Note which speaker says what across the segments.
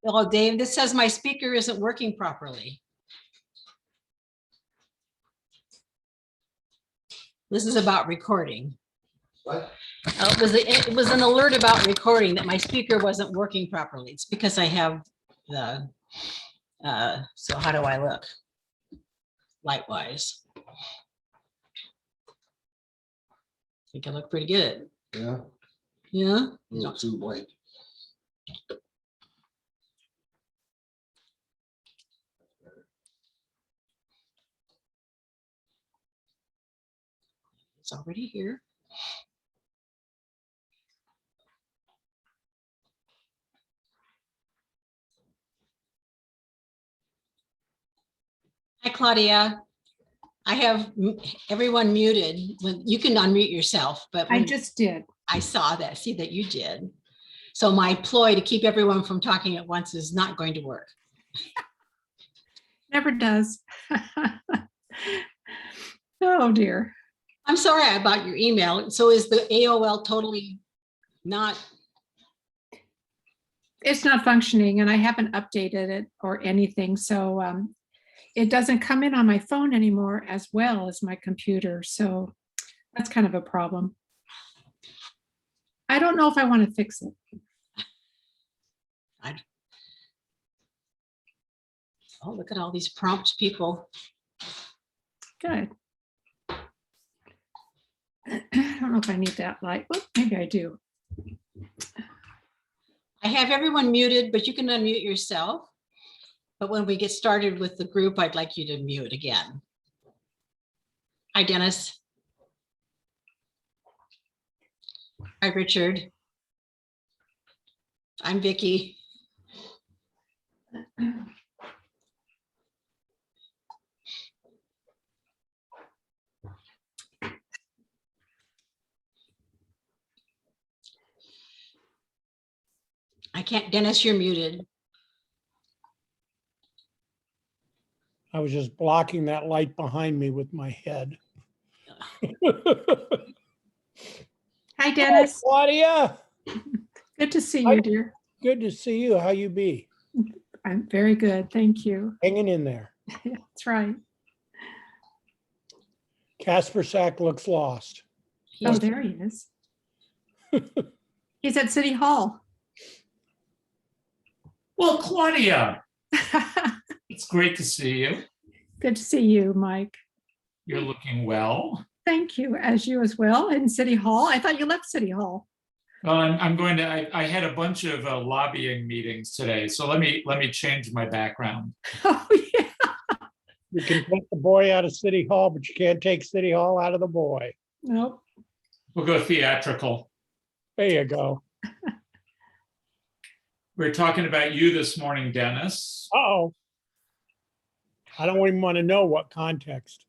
Speaker 1: Oh, Dave, this says my speaker isn't working properly. This is about recording.
Speaker 2: What?
Speaker 1: It was an alert about recording that my speaker wasn't working properly. It's because I have the, so how do I look? Light-wise. I think I look pretty good.
Speaker 2: Yeah,
Speaker 1: Yeah?
Speaker 2: a little too white.
Speaker 1: It's already here. Hi, Claudia. I have everyone muted. When you can unmute yourself, but
Speaker 3: I
Speaker 1: when
Speaker 3: just did.
Speaker 1: I saw that, see that you did. So my ploy to keep everyone from talking at once is not going to work.
Speaker 3: Never does. Oh, dear.
Speaker 1: I'm sorry about your email. So is the AOL totally not?
Speaker 3: It's not functioning and I haven't updated it or anything. So it doesn't come in on my phone anymore as well as my computer. So that's kind of a problem. I don't know if I want to fix it.
Speaker 1: Oh, look at all these prompt people.
Speaker 3: Good. I don't know if I need that light. Well, maybe I do.
Speaker 1: I have everyone muted, but you can unmute yourself. But when we get started with the group, I'd like you to mute again. Hi, Dennis. Hi, Richard. I'm Vicky. I can't, Dennis, you're muted.
Speaker 4: I was just blocking that light behind me with my head.
Speaker 3: Hi, Dennis.
Speaker 4: Claudia,
Speaker 3: Good to see
Speaker 4: Hi.
Speaker 3: you, dear.
Speaker 4: good to see you. How you be?
Speaker 3: I'm very good. Thank you.
Speaker 4: Hanging in there.
Speaker 3: That's right.
Speaker 4: Casper Sack looks lost.
Speaker 3: Oh, there he is. He's at City Hall.
Speaker 5: Well, Claudia, it's great to see you.
Speaker 3: Good to see you, Mike.
Speaker 5: You're looking well.
Speaker 3: Thank you, as you as well, in City Hall. I thought you left City Hall.
Speaker 5: Well, I'm going to. I had a bunch of lobbying meetings today, so let me change my background.
Speaker 3: Oh, yeah.
Speaker 4: You can take the boy out of City Hall, but you can't take City Hall out of the boy.
Speaker 3: Nope.
Speaker 5: We'll go theatrical.
Speaker 4: There you go.
Speaker 5: We're talking about you this morning, Dennis.
Speaker 4: Uh-oh. I don't even want to know what context.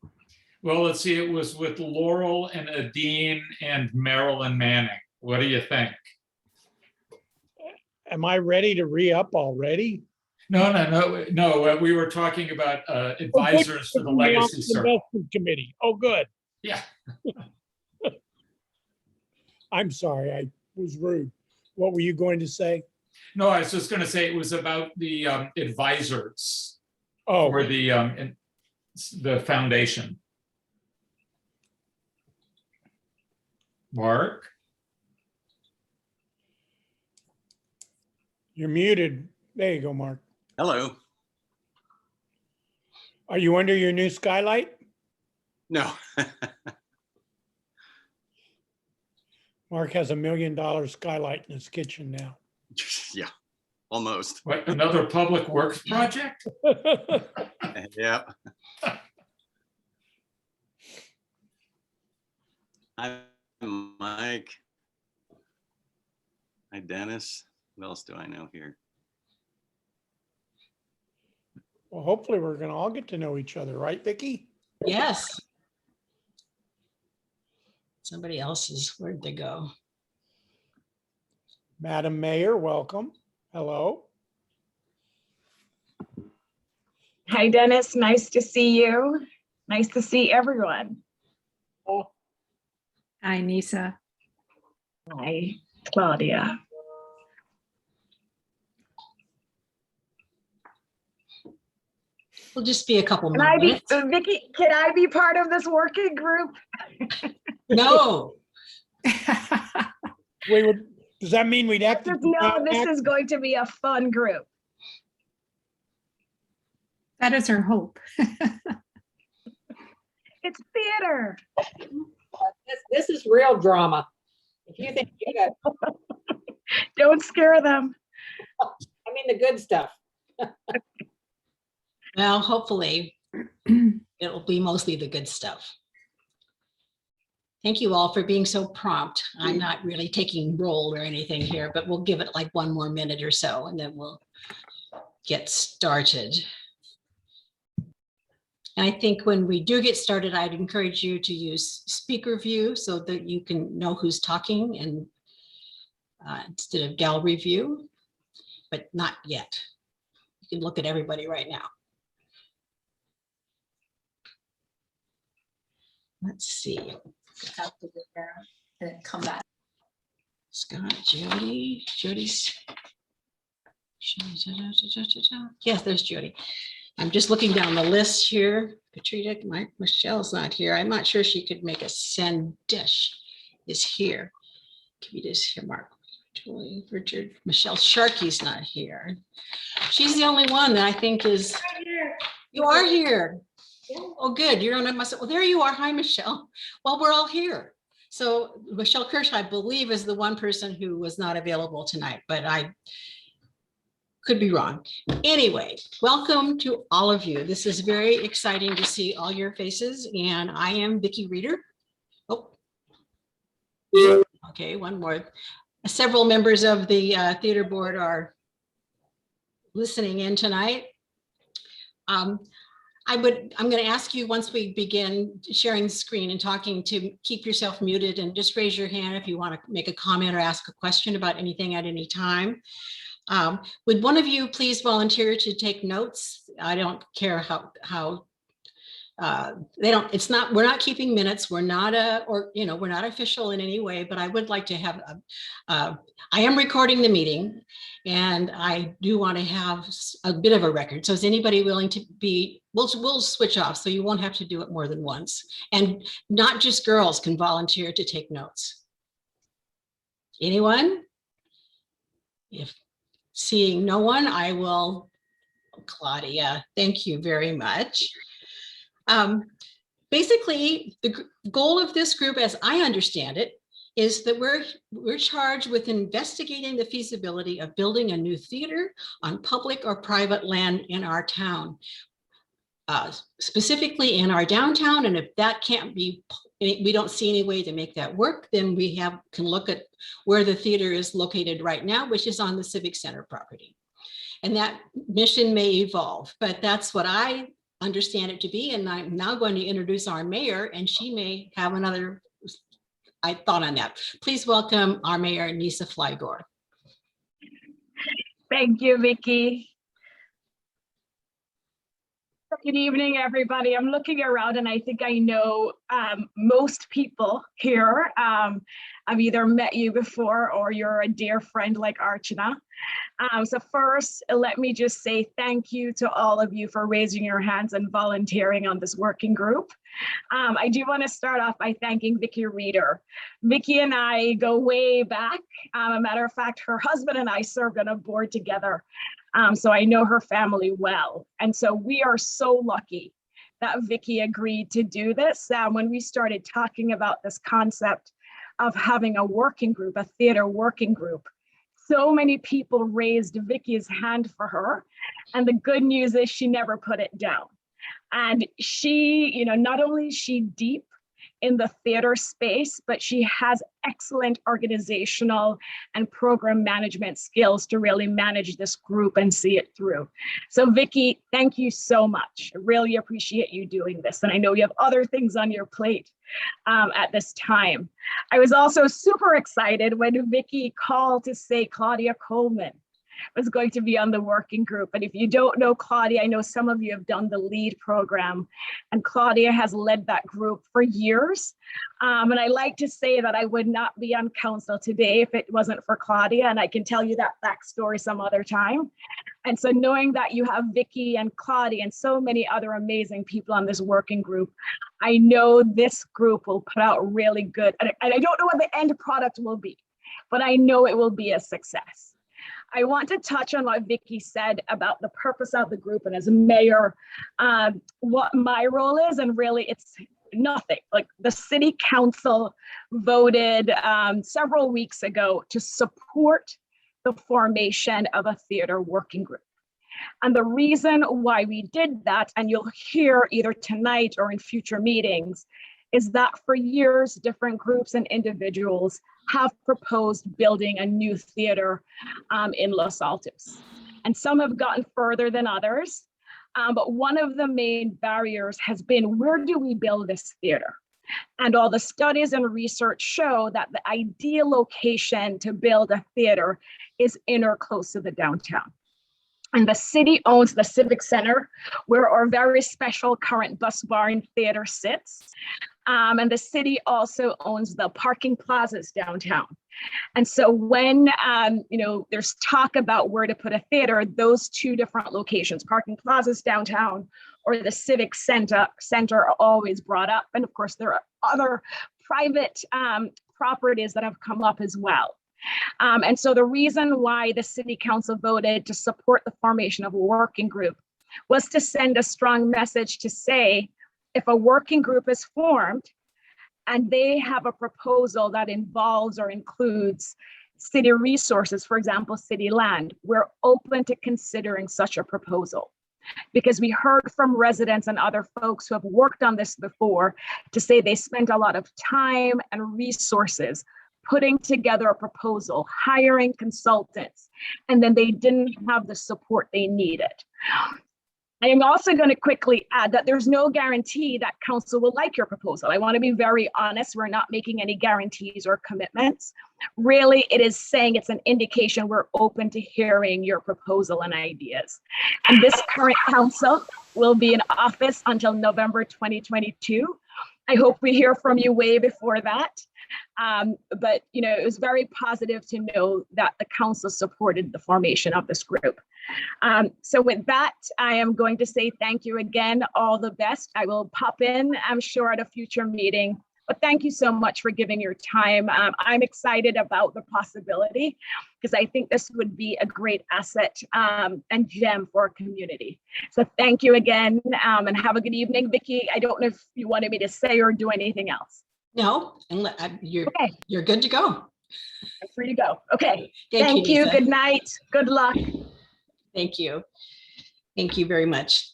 Speaker 5: Well, let's see. It was with Laurel and Adine and Marilyn Manning. What do you think?
Speaker 4: Am I ready to re-up already?
Speaker 5: No. We were talking about advisors for the Legacy Circle.
Speaker 4: Investment Committee. Oh, good.
Speaker 5: Yeah.
Speaker 4: I'm sorry, I was rude. What were you going to say?
Speaker 5: No, I was just going to say it was about the advisors
Speaker 4: Oh,
Speaker 5: for the foundation. Mark?
Speaker 4: you're muted. There you go, Mark.
Speaker 6: Hello.
Speaker 4: Are you under your new skylight?
Speaker 6: No.
Speaker 4: Mark has $1 million skylight in his kitchen now.
Speaker 6: Yeah, almost.
Speaker 5: What, another public works project?
Speaker 6: Yeah. Hi, Mike. Hi, Dennis. What else do I know here?
Speaker 4: Well, hopefully we're going to all get to know each other, right, Vicky?
Speaker 1: Yes. Somebody else's, where'd they go?
Speaker 4: Madam Mayor, welcome. Hello.
Speaker 7: Hi, Dennis. Nice to see you. Nice to see everyone.
Speaker 3: Hi, Nisa.
Speaker 7: Hi, Claudia.
Speaker 1: We'll just be a couple
Speaker 7: Can
Speaker 1: more
Speaker 7: I be,
Speaker 1: minutes.
Speaker 7: Vicky, can I be part of this working group?
Speaker 1: No,
Speaker 4: We would, does that mean we'd have to?
Speaker 7: Just know this is going to be a fun group.
Speaker 3: That is our hope.
Speaker 7: It's theater.
Speaker 8: This is real drama. If you think,
Speaker 7: Don't scare them.
Speaker 8: I mean, the good stuff.
Speaker 1: well, hopefully it'll be mostly the good stuff. Thank you all for being so prompt. I'm not really taking roll or anything here, but we'll give it like one more minute or so and then we'll get started. And I think when we do get started, I'd encourage you to use speaker view so that you can know who's talking and instead of gallery view, but not yet. You can look at everybody right now. Let's see.
Speaker 9: Have to get there and then come back.
Speaker 1: Scott, Jody, Jody's. Yes, there's Jody. I'm just looking down the list here. Katrina, Michelle's not here. I'm not sure she could make a send dish. Is here. Kavita's here. Mark, Julie, Richard, Michelle Sharkey's not here. She's the only one that I think is. You are here. Oh, good. You're on my. Well, there you are. Hi, Michelle. Well, we're all here. So Michelle Kirsch, I believe, is the one person who was not available tonight, but I could be wrong. Anyway, welcome to all of you. This is very exciting to see all your faces, and I am Vicki Reeder. Oh, okay, one more. Several members of the theater board are listening in tonight. I'm going to ask you once we begin sharing the screen and talking to keep yourself muted and just raise your hand if you want to make a comment or ask a question about anything at any time. Would one of you please volunteer to take notes? I don't care how we're not keeping minutes. We're not we're not official in any way, but I would like to have, I am recording the meeting and I do want to have a bit of a record. So is anybody willing to be, we'll switch off so you won't have to do it more than once. And not just girls can volunteer to take notes. Anyone? If seeing no one, I will, Claudia, thank you very much. Basically, the goal of this group, as I understand it, is that we're charged with investigating the feasibility of building a new theater on public or private land in our town, specifically in our downtown. And if that can't be, we don't see any way to make that work, then we can look at where the theater is located right now, which is on the Civic Center property. And that mission may evolve, but that's what I understand it to be. And I'm now going to introduce our mayor, and she may have another thought on that. Please welcome our mayor, Nisa Flygore.
Speaker 7: Thank you, Vicki. Good evening, everybody. I'm looking around and I think I know most people here. I've either met you before or you're a dear friend like Archana. So first, let me just say thank you to all of you for raising your hands and volunteering on this working group. I do want to start off by thanking Vicki Reeder. Vicki and I go way back. A matter of fact, her husband and I served on a board together. So I know her family well. And so we are so lucky that Vicki agreed to do this. When we started talking about this concept of having a working group, a theater working group, so many people raised Vicki's hand for her. And the good news is she never put it down. And she, not only is she deep in the theater space, but she has excellent organizational and program management skills to really manage this group and see it through. So Vicki, thank you so much. I really appreciate you doing this. And I know you have other things on your plate at this time. I was also super excited when Vicki called to say Claudia Coleman was going to be on the working group. And if you don't know Claudia, I know some of you have done the LEAD program, and Claudia has led that group for years. And I like to say that I would not be on council today if it wasn't for Claudia, and I can tell you that backstory some other time. And so knowing that you have Vicky and Claudia and so many other amazing people on this working group, I know this group will put out really good, and I don't know what the end product will be, but I know it will be a success. I want to touch on what Vicky said about the purpose of the group, and as mayor, what my role is, and really it's nothing. Like the city council voted several weeks ago to support the formation of a theater working group. And the reason why we did that, and you'll hear either tonight or in future meetings, is that for years, different groups and individuals have proposed building a new theater in Los Altos. And some have gotten further than others. But one of the main barriers has been, where do we build this theater? And all the studies and research show that the ideal location to build a theater is in or close to the downtown. And the city owns the Civic Center, where our very special current Bus Barn Theater sits. And the city also owns the parking plazas downtown. And so when there's talk about where to put a theater, those two different locations, parking plazas downtown or the Civic Center are always brought up. And of course, there are other private properties that have come up as well. And so the reason why the city council voted to support the formation of a working group was to send a strong message to say, if a working group is formed and they have a proposal that involves or includes city resources, for example, city land, we're open to considering such a proposal. Because we heard from residents and other folks who have worked on this before to say they spent a lot of time and resources putting together a proposal, hiring consultants, and then they didn't have the support they needed. I am also going to quickly add that there's no guarantee that council will like your proposal. I want to be very honest. We're not making any guarantees or commitments. Really, it is saying it's an indication we're open to hearing your proposal and ideas. And this current council will be in office until November 2022. I hope we hear from you way before that. But it was very positive to know that the council supported the formation of this group. So with that, I am going to say thank you again, all the best. I will pop in, I'm sure, at a future meeting, but thank you so much for giving your time. I'm excited about the possibility because I think this would be a great asset and gem for our community. So thank you again and have a good evening. Vicky, I don't know if you wanted me to say or do anything else.
Speaker 1: No, and you're good to go.
Speaker 7: I'm free to go. Okay.
Speaker 1: Thank you.
Speaker 7: Good night. Good luck.
Speaker 1: Thank you. Thank you very much.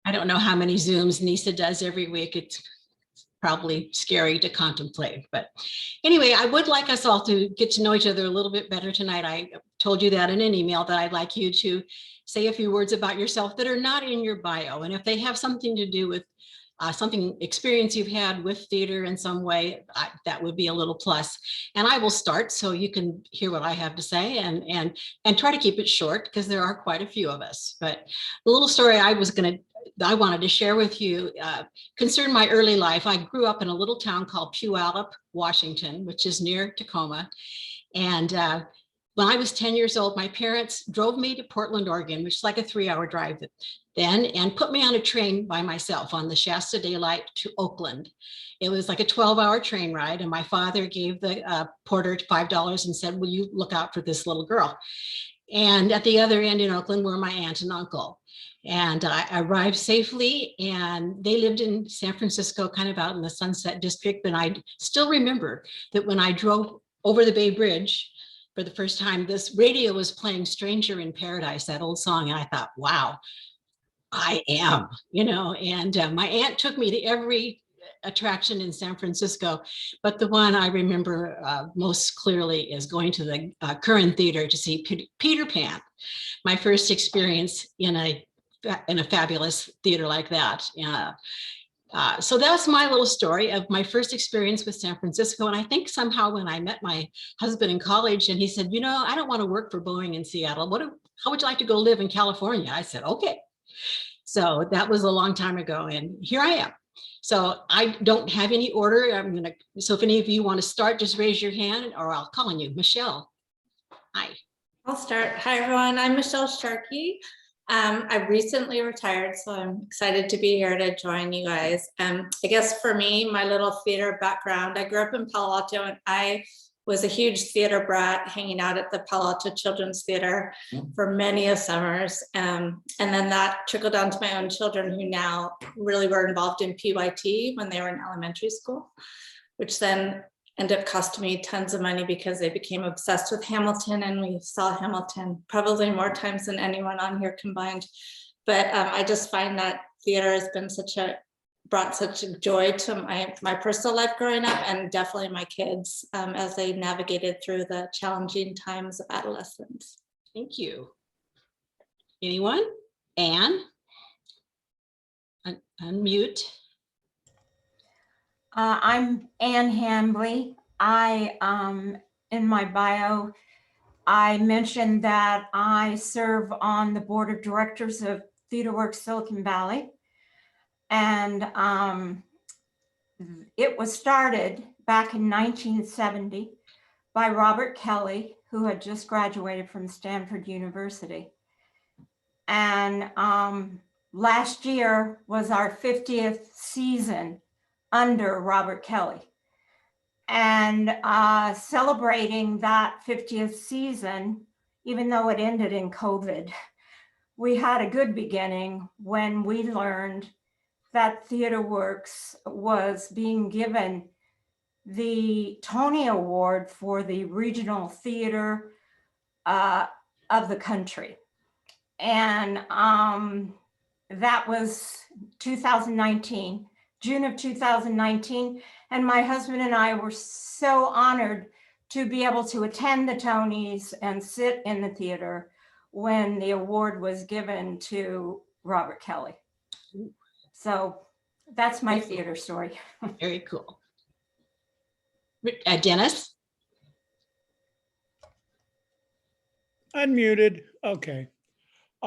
Speaker 1: I don't know how many Zooms Nisa does every week. It's probably scary to contemplate. But anyway, I would like us all to get to know each other a little bit better tonight. I told you that in an email that I'd like you to say a few words about yourself that are not in your bio. And if they have something to do with experience you've had with theater in some way, that would be a little plus. And I will start so you can hear what I have to say and try to keep it short because there are quite a few of us. But the little story I wanted to share with you concerned my early life. I grew up in a little town called Puyallup, Washington, which is near Tacoma. And when I was 10 years old, my parents drove me to Portland, Oregon, which is like a 3-hour drive then, and put me on a train by myself on the Shasta Daylight to Oakland. It was like a 12-hour train ride, and my father gave the porter $5 and said, will you look out for this little girl? And at the other end in Oakland were my aunt and uncle. And I arrived safely, and they lived in San Francisco, kind of out in the Sunset District. And I still remember that when I drove over the Bay Bridge for the first time, this radio was playing Stranger in Paradise, that old song. And I thought, wow, I am, and my aunt took me to every attraction in San Francisco, but the one I remember most clearly is going to the Curran Theater to see Peter Pan, my first experience in a fabulous theater like that. So that's my little story of my first experience with San Francisco. And I think somehow when I met my husband in college and he said, I don't want to work for Boeing in Seattle. How would you like to go live in California? I said, okay. So that was a long time ago, and here I am. So I don't have any order. So if any of you want to start, just raise your hand or I'll call on you. Michelle, hi.
Speaker 10: I'll start. Hi, everyone. I'm Michelle Sharkey. I recently retired, so I'm excited to be here to join you guys. I guess for me, my little theater background, I grew up in Palo Alto and I was a huge theater brat hanging out at the Palo Alto Children's Theater for many of summers. And then that trickled down to my own children who now really were involved in PYT when they were in elementary school, which then ended up costing me tons of money because they became obsessed with Hamilton, and we saw Hamilton probably more times than anyone on here combined. But I just find that theater has been brought such a joy to my personal life growing up, and definitely my kids as they navigated through the challenging times of adolescence.
Speaker 1: Thank you. Anyone? Anne? Unmute.
Speaker 11: I'm Ann Hambley. In my bio, I mentioned that I serve on the board of directors of TheaterWorks Silicon Valley. And it was started back in 1970 by Robert Kelly, who had just graduated from Stanford University. And last year was our 50th season under Robert Kelly. And celebrating that 50th season, even though it ended in COVID, we had a good beginning when we learned that TheaterWorks was being given the Tony Award for the regional theater of the country. And that was 2019. June of 2019, and my husband and I were so honored to be able to attend the Tonys and sit in the theater when the award was given to Robert Kelly. So that's my theater story.
Speaker 1: Very cool. Dennis?
Speaker 4: Unmuted. Okay.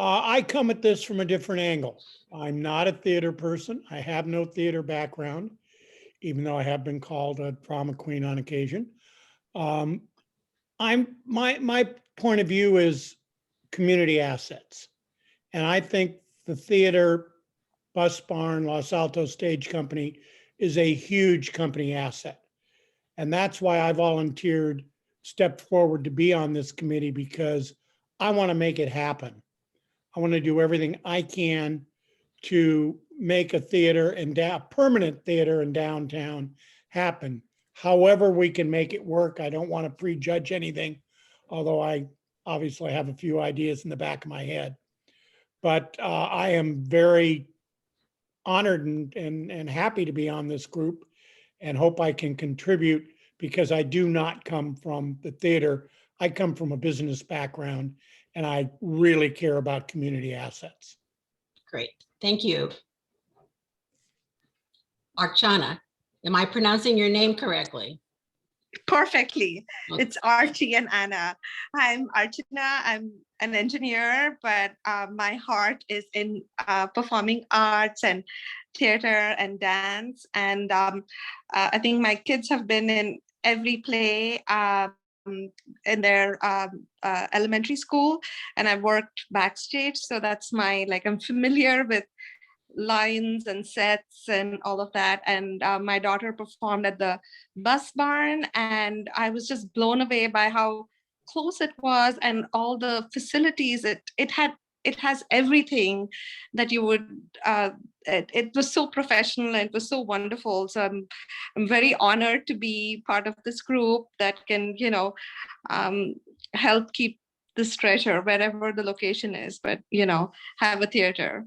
Speaker 4: I come at this from a different angle. I'm not a theater person. I have no theater background, even though I have been called a drama queen on occasion. My point of view is community assets. And I think the theater, Bus Barn, Los Altos Stage Company is a huge company asset. And that's why I volunteered, stepped forward to be on this committee, because I want to make it happen. I want to do everything I can to make a theater and a permanent theater in downtown happen. However we can make it work. I don't want to prejudge anything, although I obviously have a few ideas in the back of my head. But I am very honored and happy to be on this group and hope I can contribute, because I do not come from the theater. I come from a business background, and I really care about community assets.
Speaker 1: Great, thank you. Archana, am I pronouncing your name correctly?
Speaker 12: Perfectly.
Speaker 1: Okay.
Speaker 12: It's Archie and Anna. I'm Archana. I'm an engineer, but my heart is in performing arts and theater and dance. And I think my kids have been in every play in their elementary school, and I've worked backstage. So that's I'm familiar with lines and sets and all of that. And my daughter performed at the Bus Barn, and I was just blown away by how close it was and all the facilities it has everything that you would it was so professional and it was so wonderful. So I'm very honored to be part of this group that can help keep this treasure wherever the location is, but have a theater.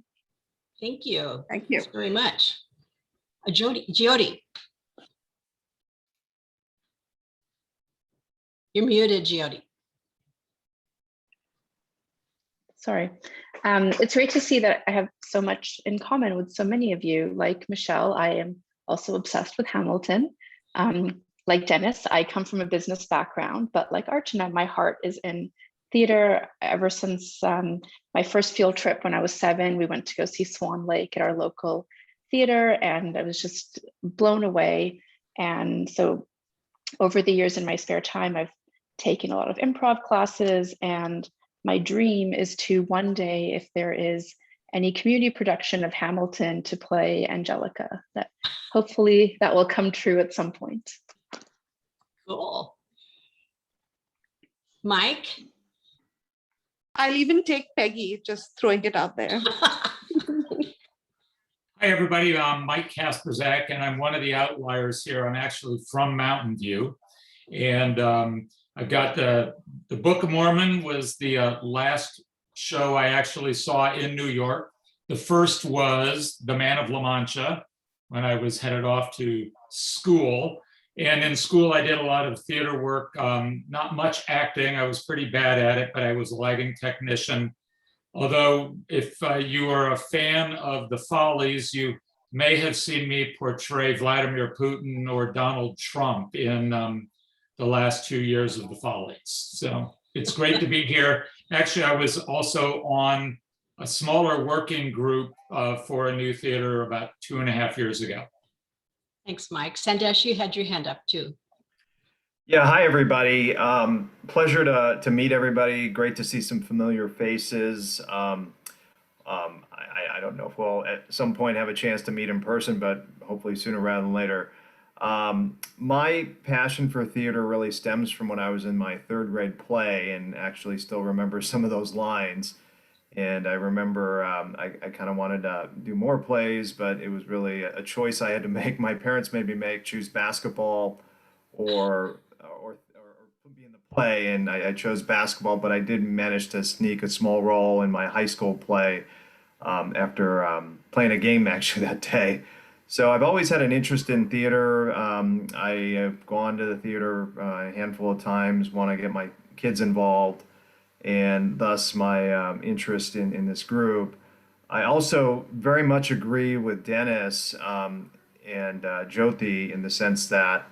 Speaker 1: Thank you.
Speaker 12: Thank you.
Speaker 1: Thanks very much. Jyoti. You're muted, Jyoti.
Speaker 13: Sorry. It's great to see that I have so much in common with so many of you. Like Michelle, I am also obsessed with Hamilton. Like Dennis, I come from a business background, but like Archana, my heart is in theater. Ever since my first field trip when I was 7, we went to go see Swan Lake at our local theater, and I was just blown away. And so over the years in my spare time, I've taken a lot of improv classes, and my dream is to one day, if there is any community production of Hamilton, to play Angelica. That hopefully that will come true at some point.
Speaker 1: Cool. Mike?
Speaker 12: I'll even take Peggy, just throwing it out there.
Speaker 5: Hi, everybody. I'm Mike Kasperzak, and I'm one of the outliers here. I'm actually from Mountain View. And I've got the Book of Mormon was the last show I actually saw in New York. The first was The Man of La Mancha, when I was headed off to school. And in school, I did a lot of theater work, not much acting. I was pretty bad at it, but I was a lighting technician. Although if you are a fan of The Follies, you may have seen me portray Vladimir Putin or Donald Trump in the last 2 years of The Follies. So it's great to be here. Actually, I was also on a smaller working group for a new theater about 2.5 years ago.
Speaker 1: Thanks, Mike. Sandesh, you had your hand up too.
Speaker 14: Yeah, hi everybody. Pleasure to meet everybody. Great to see some familiar faces. I don't know if we'll at some point have a chance to meet in person, but hopefully sooner rather than later. My passion for theater really stems from when I was in my 3rd grade play, and actually still remember some of those lines. And I remember I kind of wanted to do more plays, but it was really a choice I had to make. My parents made me choose basketball or put me in the play, and I chose basketball, but I did manage to sneak a small role in my high school play after playing a game actually that day. So I've always had an interest in theater. I have gone to the theater a handful of times, want to get my kids involved, and thus my interest in this group. I also very much agree with Dennis and Jyoti in the sense that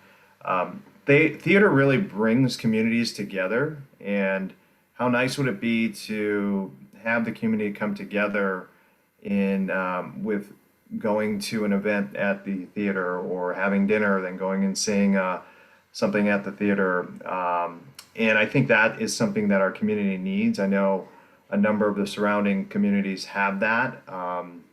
Speaker 14: theater really brings communities together, and how nice would it be to have the community come together in with going to an event at the theater, or having dinner, then going and seeing something at the theater. And I think that is something that our community needs. I know a number of the surrounding communities have that,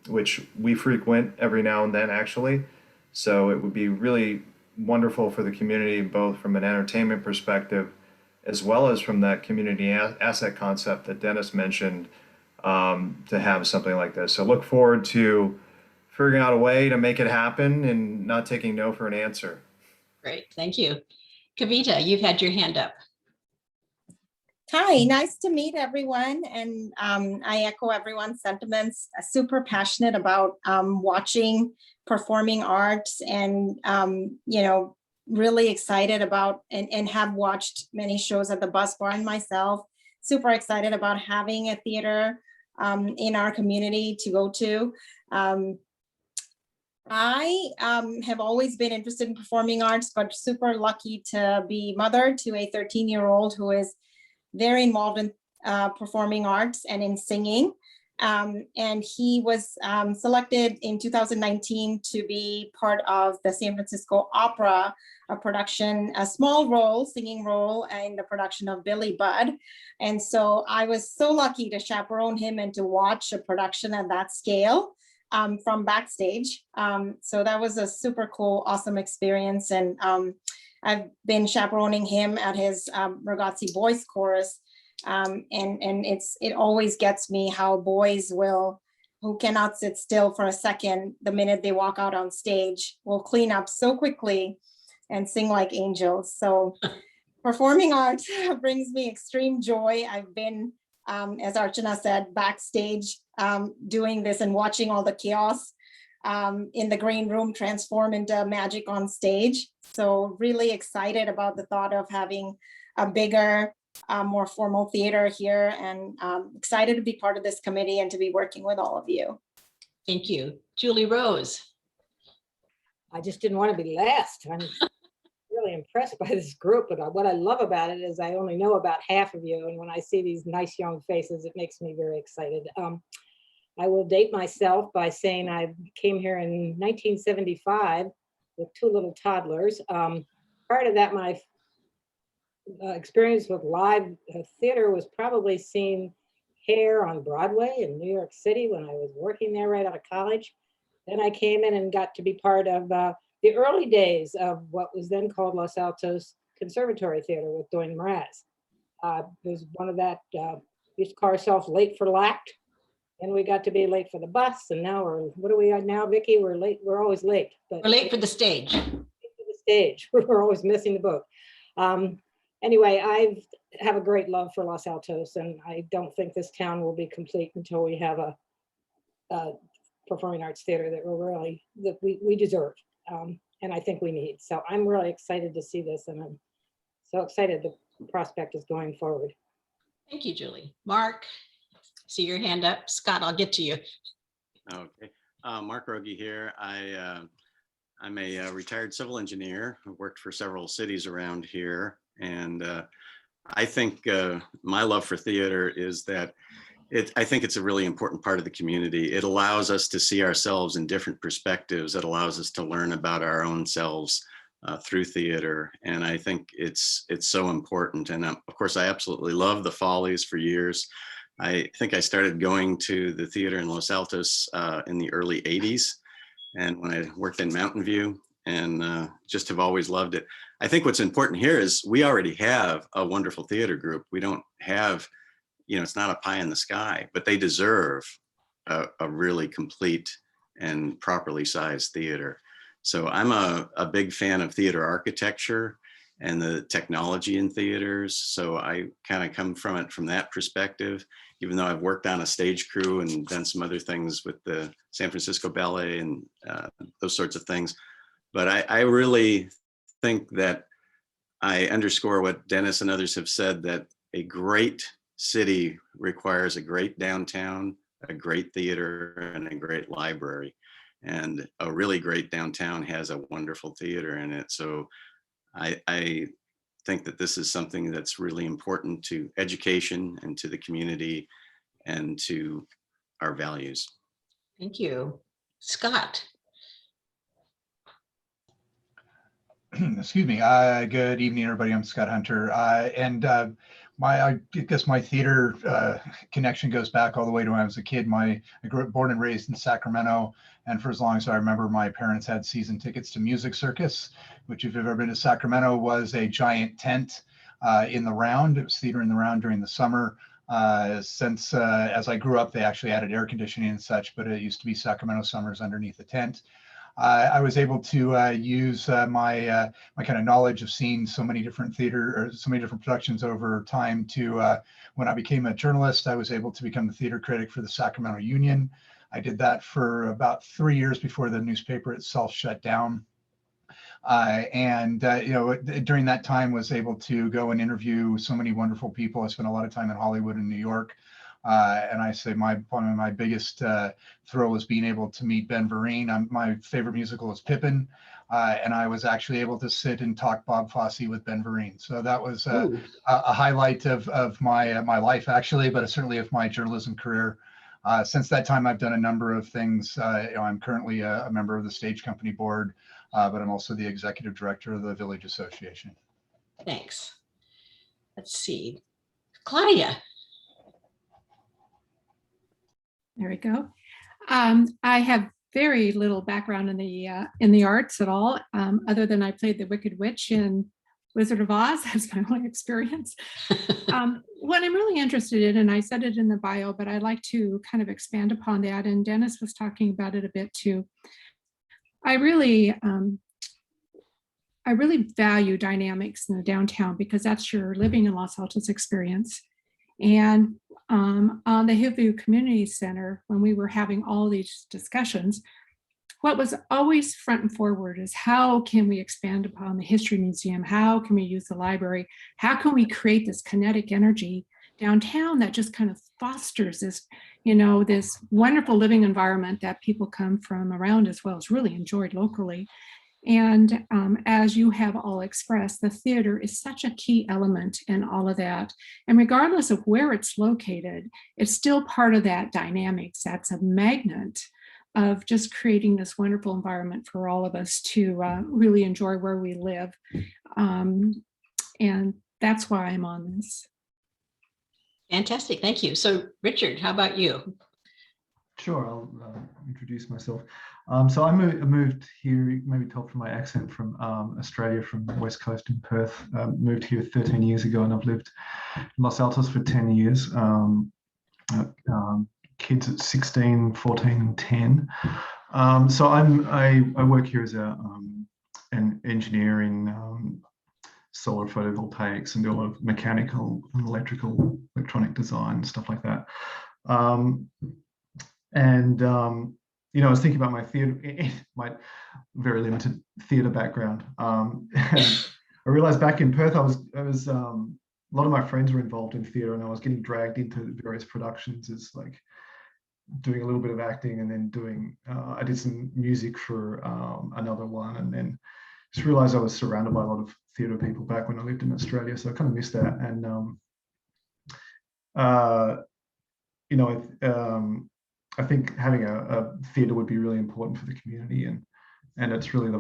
Speaker 14: which we frequent every now and then actually. So it would be really wonderful for the community, both from an entertainment perspective, as well as from that community asset concept that Dennis mentioned, to have something like this. So look forward to figuring out a way to make it happen and not taking no for an answer.
Speaker 1: Great, thank you. Kavita, you've had your hand up.
Speaker 15: Hi, nice to meet everyone. And I echo everyone's sentiments. Super passionate about watching performing arts, and, really excited about and have watched many shows at the Bus Barn myself. Super excited about having a theater in our community to go to. I have always been interested in performing arts, but super lucky to be mother to a 13-year-old who is very involved in performing arts and in singing. And he was selected in 2019 to be part of the San Francisco Opera, a production, a small role, singing role in the production of Billy Budd. And so I was so lucky to chaperone him and to watch a production at that scale from backstage. So that was a super cool, awesome experience. And I've been chaperoning him at his Ragazzi Boys Chorus. And it always gets me how boys who cannot sit still for a second, the minute they walk out on stage, will clean up so quickly and sing like angels. So performing arts brings me extreme joy. I've been, as Archana said, backstage doing this and watching all the chaos in the green room transform into magic on stage. So really excited about the thought of having a bigger, more formal theater here, and excited to be part of this committee and to be working with all of you.
Speaker 1: Thank you. Julie Rose.
Speaker 8: I just didn't want to be last. I'm really impressed by this group, but what I love about it is I only know about half of you, and when I see these nice young faces, it makes me very excited. I will date myself by saying I came here in 1975 with 2 little toddlers. Prior to that, my experience with live theater was probably seeing Hair on Broadway in New York City when I was working there right out of college. Then I came in and got to be part of the early days of what was then called Los Altos Conservatory Theater with Doyne Mraz. Was one of that, used to call ourselves Late for Lact. And we got to be late for the bus, and now what are we at now, Vicki? We're late, we're always late. But
Speaker 1: We're late for the stage.
Speaker 8: We're always missing the boat. Anyway, I have a great love for Los Altos, and I don't think this town will be complete until we have a performing arts theater that we deserve, and I think we need. So I'm really excited to see this, and I'm so excited the prospect is going forward.
Speaker 1: Thank you, Julie. Mark, see your hand up. Scott, I'll get to you.
Speaker 6: Okay, Mark Rogie here. I'm a retired civil engineer who worked for several cities around here. And I think my love for theater is that I think it's a really important part of the community. It allows us to see ourselves in different perspectives. It allows us to learn about our own selves through theater. And I think it's so important. And of course, I absolutely love the Follies for years. I think I started going to the theater in Los Altos in the early 80s. And when I worked in Mountain View, and just have always loved it. I think what's important here is we already have a wonderful theater group. We don't have, it's not a pie in the sky, but they deserve a really complete and properly sized theater. So I'm a big fan of theater architecture and the technology in theaters. So I kind of come from it from that perspective, even though I've worked on a stage crew and done some other things with the San Francisco Ballet and those sorts of things. But I really think that I underscore what Dennis and others have said, that a great city requires a great downtown, a great theater, and a great library. And a really great downtown has a wonderful theater in it. So I think that this is something that's really important to education and to the community and to our values.
Speaker 1: Thank you. Scott.
Speaker 16: Excuse me. Good evening, everybody. I'm Scott Hunter. I guess my theater connection goes back all the way to when I was a kid. I grew up, born and raised in Sacramento. And for as long as I remember, my parents had season tickets to Music Circus, which if you've ever been to Sacramento was a giant tent in the round. It was theater in the round during the summer. Since as I grew up, they actually added air conditioning and such, but it used to be Sacramento summers underneath the tent. I was able to use my kind of knowledge of seeing so many different theater or so many different productions over time to when I became a journalist, I was able to become the theater critic for the Sacramento Union. I did that for about 3 years before the newspaper itself shut down. During that time was able to go and interview so many wonderful people. I spent a lot of time in Hollywood and New York. And I say one of my biggest thrill is being able to meet Ben Vereen. My favorite musical is Pippin. And I was actually able to sit and talk Bob Fosse with Ben Vereen. So that was a highlight of my life, actually, but certainly of my journalism career. Since that time, I've done a number of things. I'm currently a member of the Stage Company Board, but I'm also the executive director of the Village Association.
Speaker 1: Thanks. Let's see. Claudia.
Speaker 3: There we go. I have very little background in the arts at all, other than I played the Wicked Witch in Wizard of Oz. That's my only experience. What I'm really interested in, and I said it in the bio, but I'd like to kind of expand upon that, and Dennis was talking about it a bit too. I really value dynamics in the downtown because that's your living in Los Altos experience. And on the Hillview Community Center, when we were having all these discussions, what was always front and forward is how can we expand upon the History Museum? How can we use the library? How can we create this kinetic energy downtown that just kind of fosters this, this wonderful living environment that people come from around as well as really enjoyed locally. And as you have all expressed, the theater is such a key element in all of that. And regardless of where it's located, it's still part of that dynamics. That's a magnet of just creating this wonderful environment for all of us to really enjoy where we live. And that's why I'm on this.
Speaker 1: Fantastic, thank you. So Richard, how about you?
Speaker 17: Sure, I'll introduce myself. So I moved here, you maybe tell from my accent, from Australia, from the West Coast in Perth. Moved here 13 years ago, and I've lived in Los Altos for 10 years. Kids at 16, 14, and 10. So I work here as an engineer in solar photovoltaics and do a lot of mechanical and electronic design, stuff like that. You know, I was thinking about my theatre, my very limited theatre background. And I realized back in Perth, I was a lot of my friends were involved in theatre, and I was getting dragged into various productions as like doing a little bit of acting, and then doing, I did some music for another one, and then just realized I was surrounded by a lot of theatre people back when I lived in Australia. So I kind of missed that. And, you know, I think having a theatre would be really important for the community, and it's really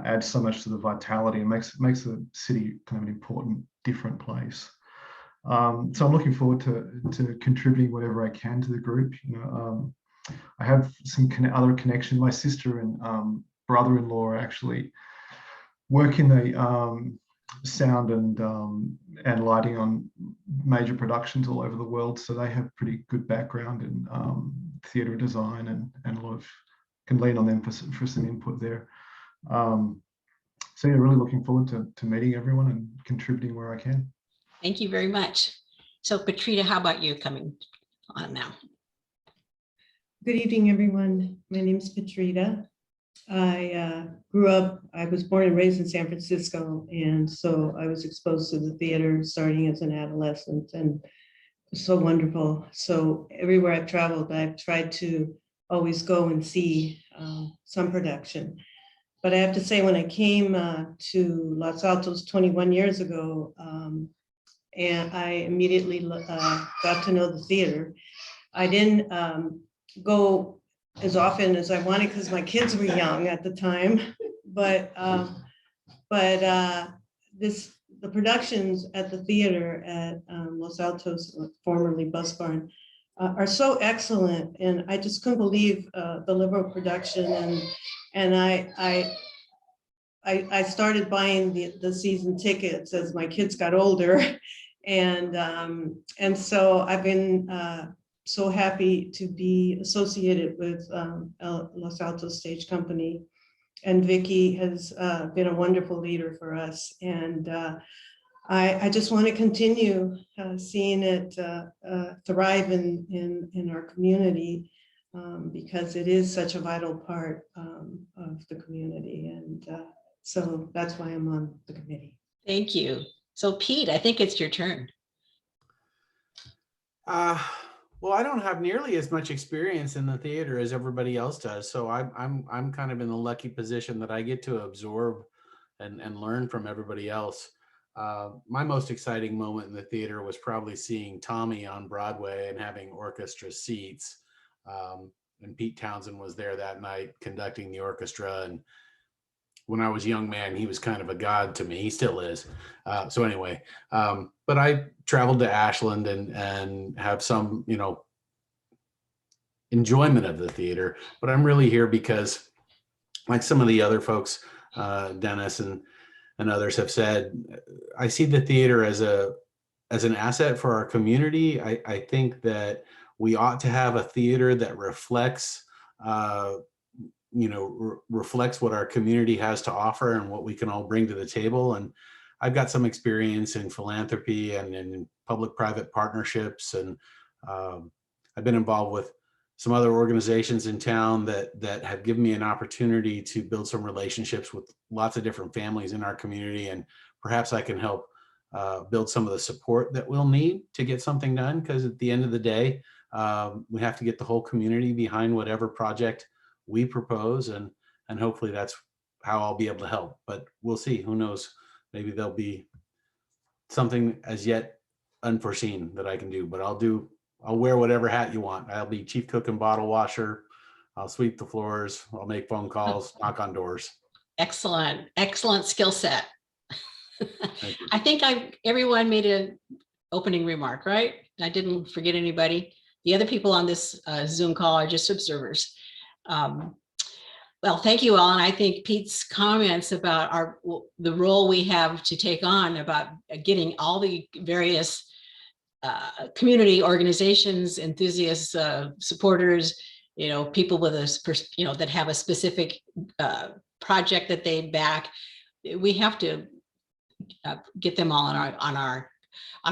Speaker 17: adds so much to the vitality and makes the city kind of an important, different place. So I'm looking forward to contributing whatever I can to the group. You know, I have some other connection. My sister and brother-in-law actually work in the sound and lighting on major productions all over the world, so they have pretty good background in theatre design, and a lot of can lean on them for some input there. So yeah, really looking forward to meeting everyone and contributing where I can.
Speaker 1: Thank you very much. So Petrita, how about you coming on now?
Speaker 18: Good evening, everyone. My name is Petrita. I was born and raised in San Francisco, and so I was exposed to the theater starting as an adolescent, and it was so wonderful. So everywhere I've traveled, I've tried to always go and see some production. But I have to say, when I came to Los Altos 21 years ago, and I immediately got to know the theater. I didn't go as often as I wanted because my kids were young at the time, but the productions at the theater at Los Altos, formerly Bus Barn, are so excellent, and I just couldn't believe the level of production, and I started buying the season tickets as my kids got older, and so I've been so happy to be associated with Los Altos Stage Company, and Vicki has been a wonderful leader for us, and I just want to continue seeing it thrive in our community, because it is such a vital part of the community, and so that's why I'm on the committee.
Speaker 1: Thank you. So Pete, I think it's your turn.
Speaker 19: Well, I don't have nearly as much experience in the theater as everybody else does, so I'm kind of in the lucky position that I get to absorb and learn from everybody else. My most exciting moment in the theater was probably seeing Tommy on Broadway and having orchestra seats. And Pete Townsend was there that night conducting the orchestra. And when I was a young man, he was kind of a god to me. He still is. So anyway, but I traveled to Ashland and have some, you know, enjoyment of the theater. But I'm really here because, like some of the other folks, Dennis and others have said, I see the theater as an asset for our community. I think that we ought to have a theater that reflects, reflects what our community has to offer and what we can all bring to the table. And I've got some experience in philanthropy and in public-private partnerships, and I've been involved with some other organizations in town that have given me an opportunity to build some relationships with lots of different families in our community, and perhaps I can help build some of the support that we'll need to get something done, because at the end of the day, we have to get the whole community behind whatever project we propose, and hopefully that's how I'll be able to help. But we'll see. Who knows? Maybe there'll be something as yet unforeseen that I can do, but I'll wear whatever hat you want. I'll be chief cook and bottle washer. I'll sweep the floors. I'll make phone calls, knock on doors.
Speaker 1: Excellent, excellent skill set. I think everyone made an opening remark, right? I didn't forget anybody. The other people on this Zoom call are just observers. Well, thank you all. And I think Pete's comments about the role we have to take on about getting all the various community organizations, enthusiasts, supporters, people with that have a specific project that they back. We have to get them all on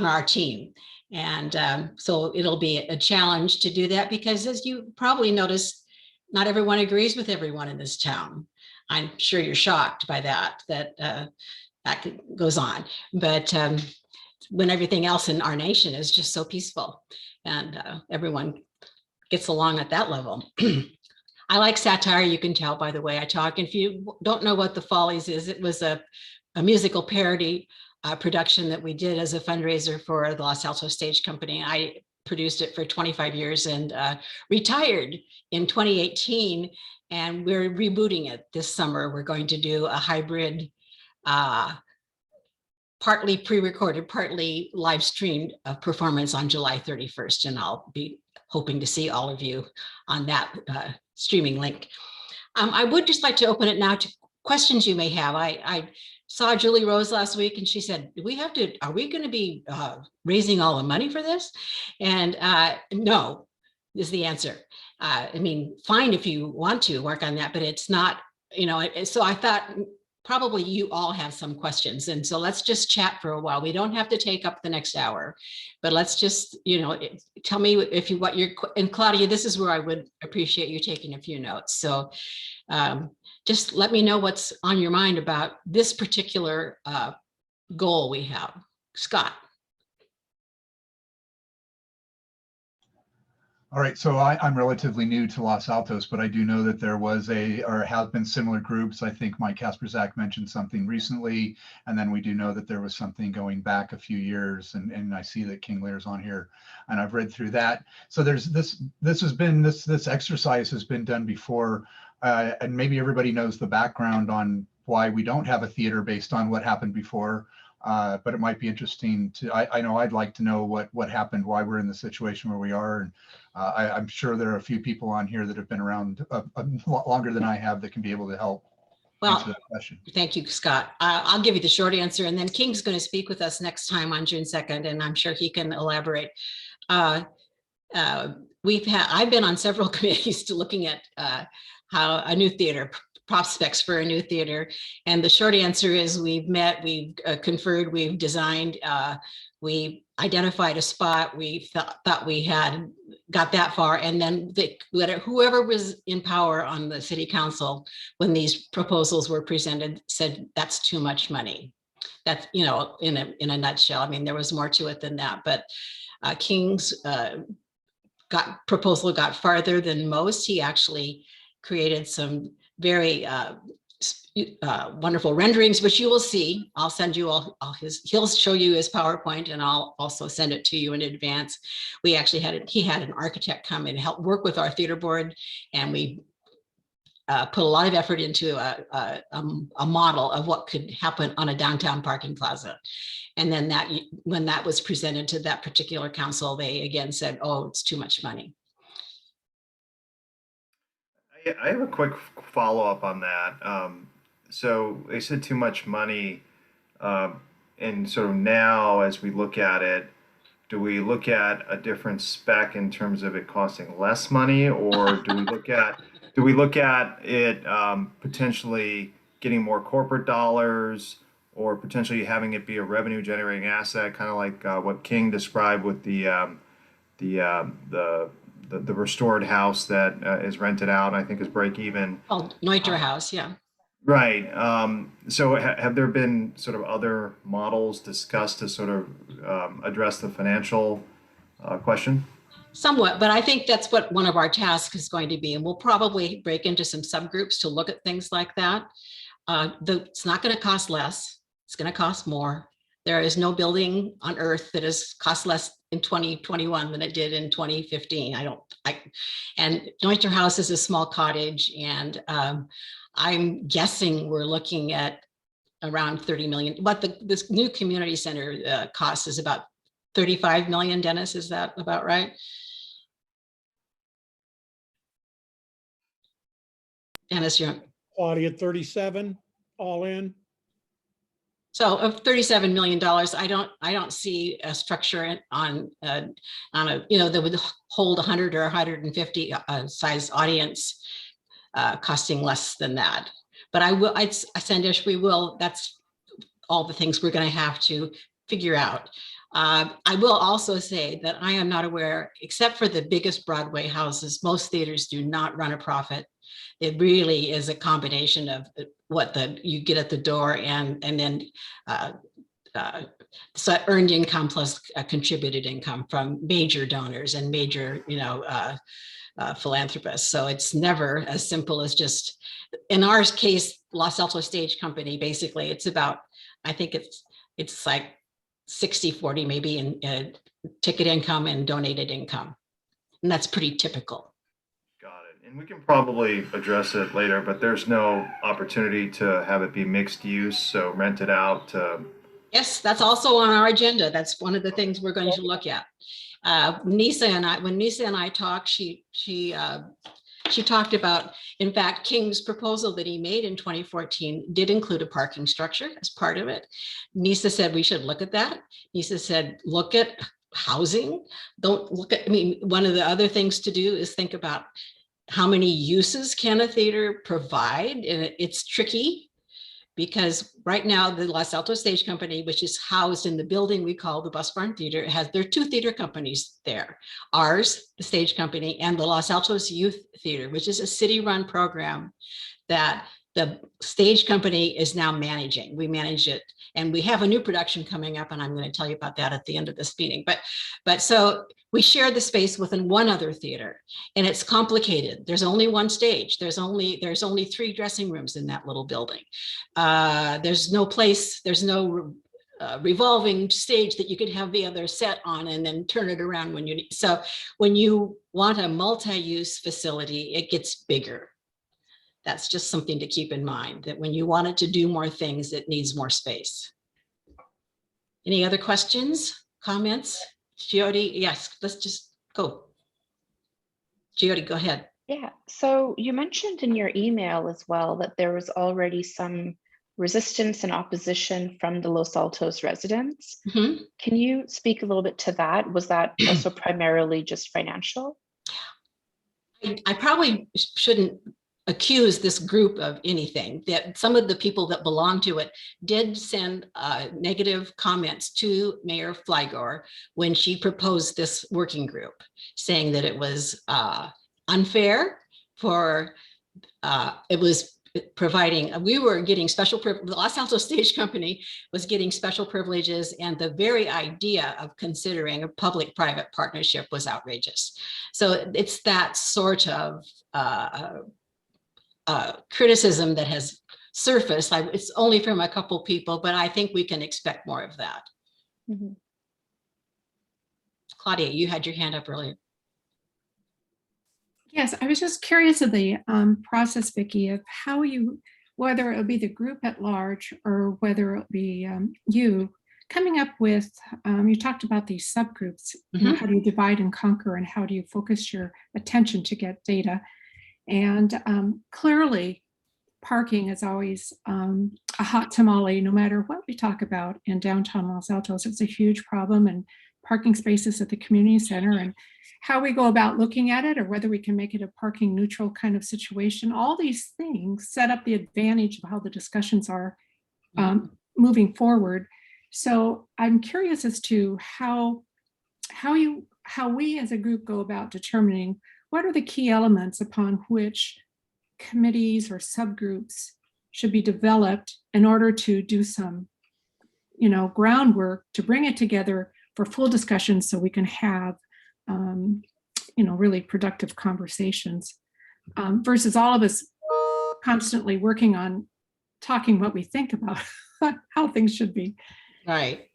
Speaker 1: our team. And so it'll be a challenge to do that, because as you probably noticed, not everyone agrees with everyone in this town. I'm sure you're shocked by that goes on. But when everything else in our nation is just so peaceful and everyone gets along at that level. I like satire, you can tell by the way I talk. And if you don't know what The Follies is, it was a musical parody production that we did as a fundraiser for the Los Altos Stage Company. I produced it for 25 years and retired in 2018. And we're rebooting it this summer. We're going to do a hybrid, partly pre-recorded, partly live streamed performance on July 31st. And I'll be hoping to see all of you on that streaming link. I would just like to open it now to questions you may have. I saw Julie Rose last week and she said, are we going to be raising all the money for this? And no, is the answer. I mean, fine if you want to work on that, but it's not, so I thought probably you all have some questions. And so let's just chat for a while. We don't have to take up the next hour, but let's just, tell me and Claudia, this is where I would appreciate you taking a few notes. So just let me know what's on your mind about this particular goal we have. Scott.
Speaker 16: All right, so I'm relatively new to Los Altos, but I do know that there was or have been similar groups. I think Mike Kasperzak mentioned something recently, and then we do know that there was something going back a few years, and I see that King Lear's on here, and I've read through that. So there's this exercise has been done before, and maybe everybody knows the background on why we don't have a theater based on what happened before. But it might be interesting to, I know I'd like to know what happened, why we're in the situation where we are. And I'm sure there are a few people on here that have been around a lot longer than I have that can be able to help answer that question. Thank
Speaker 1: you, Scott. I'll give you the short answer, and then King's going to speak with us next time on June 2nd, and I'm sure he can elaborate. I've been on several committees to looking at how a new theater, prospects for a new theater. And the short answer is we've met, we've conferred, we've designed, we identified a spot, we thought we had got that far. And then whoever was in power on the city council when these proposals were presented said, that's too much money. That's, in a nutshell. I mean, there was more to it than that, but King's proposal got farther than most. He actually created some very wonderful renderings, which you will see. I'll send you all he'll show you his PowerPoint, and I'll also send it to you in advance. We actually he had an architect come and help work with our theater board, and we put a lot of effort into a model of what could happen on a downtown parking plaza. And then when that was presented to that particular council, they again said, oh, it's too much money.
Speaker 14: I have a quick follow-up on that. So they said too much money, and so now as we look at it, do we look at a different spec in terms of it costing less money, or do we look at it potentially getting more corporate dollars, or potentially having it be a revenue-generating asset, kind of like what King described with the restored house that is rented out, I think is break even.
Speaker 1: Oh, Neuter House, yeah.
Speaker 14: Right. So have there been sort of other models discussed to sort of address the financial question?
Speaker 1: Somewhat, but I think that's what one of our tasks is going to be. And we'll probably break into some subgroups to look at things like that. It's not going to cost less. It's going to cost more. There is no building on earth that has cost less in 2021 than it did in 2015. And Neuter House is a small cottage, and I'm guessing we're looking at around 30 million. What this new community center cost is about 35 million. Dennis, is that about right? Dennis, you're
Speaker 4: Claudia, 37 all in.
Speaker 1: so of $37 million. I don't see a structure on a that would hold 100 or 150 size audience costing less than that. But Sandesh, we will. That's all the things we're going to have to figure out. I will also say that I am not aware, except for the biggest Broadway houses, most theaters do not run a profit. It really is a combination of what you get at the door and then so earned income plus contributed income from major donors and major philanthropists. So it's never as simple as just, in our case, Los Altos Stage Company, basically it's about, I think it's like 60-40 maybe in ticket income and donated income. And that's pretty typical.
Speaker 14: And we can probably address it later, but there's no opportunity to have it be mixed use, so rent it out to.
Speaker 1: Yes, that's also on our agenda. That's one of the things we're going to look at. When Nisa and I talked, she talked about, in fact, King's proposal that he made in 2014 did include a parking structure as part of it. Nisa said we should look at that. Nisa said, look at housing. Don't look at, one of the other things to do is think about how many uses can a theater provide? And it's tricky because right now the Los Altos Stage Company, which is housed in the building we call the Bus Barn Theater, there are two theater companies there. Ours, the Stage Company, and the Los Altos Youth Theater, which is a city-run program that the Stage Company is now managing. We manage it, and we have a new production coming up, and I'm going to tell you about that at the end of this meeting. But so we share the space within one other theater, and it's complicated. There's only one stage. There's only 3 dressing rooms in that little building. There's no place. There's no revolving stage that you could have the other set on and then turn it around when you need. So when you want a multi-use facility, it gets bigger. That's just something to keep in mind, that when you want it to do more things, it needs more space. Any other questions, comments? Jyoti, yes, let's just go. Jyoti, go ahead.
Speaker 13: Yeah, so you mentioned in your email as well that there was already some resistance and opposition from the Los Altos residents.
Speaker 1: Mm-hmm.
Speaker 13: Can you speak a little bit to that? Was that also primarily just financial?
Speaker 1: I probably shouldn't accuse this group of anything. That some of the people that belong to it did send negative comments to Mayor Flygore when she proposed this working group, saying that it was unfair for, it was providing, we were getting special, the Los Altos Stage Company was getting special privileges, and the very idea of considering a public-private partnership was outrageous. So it's that sort of criticism that has surfaced. It's only from a couple people, but I think we can expect more of that.
Speaker 13: Mm-hmm.
Speaker 1: Claudia, you had your hand up earlier.
Speaker 3: Yes, I was just curious of the process, Vicki, of how you, whether it would be the group at large or whether it be you, coming up with, you talked about these subgroups,
Speaker 1: Mm-hmm.
Speaker 3: how do you divide and conquer and how do you focus your attention to get data? And clearly, parking is always a hot tamale, no matter what we talk about in downtown Los Altos. It's a huge problem, and parking spaces at the community center and how we go about looking at it, or whether we can make it a parking neutral kind of situation. All these things set up the advantage of how the discussions are moving forward. So I'm curious as to how we as a group go about determining what are the key elements upon which committees or subgroups should be developed in order to do some, groundwork to bring it together for full discussion so we can have, really productive conversations versus all of us constantly working on talking what we think about how things should be.
Speaker 1: Right.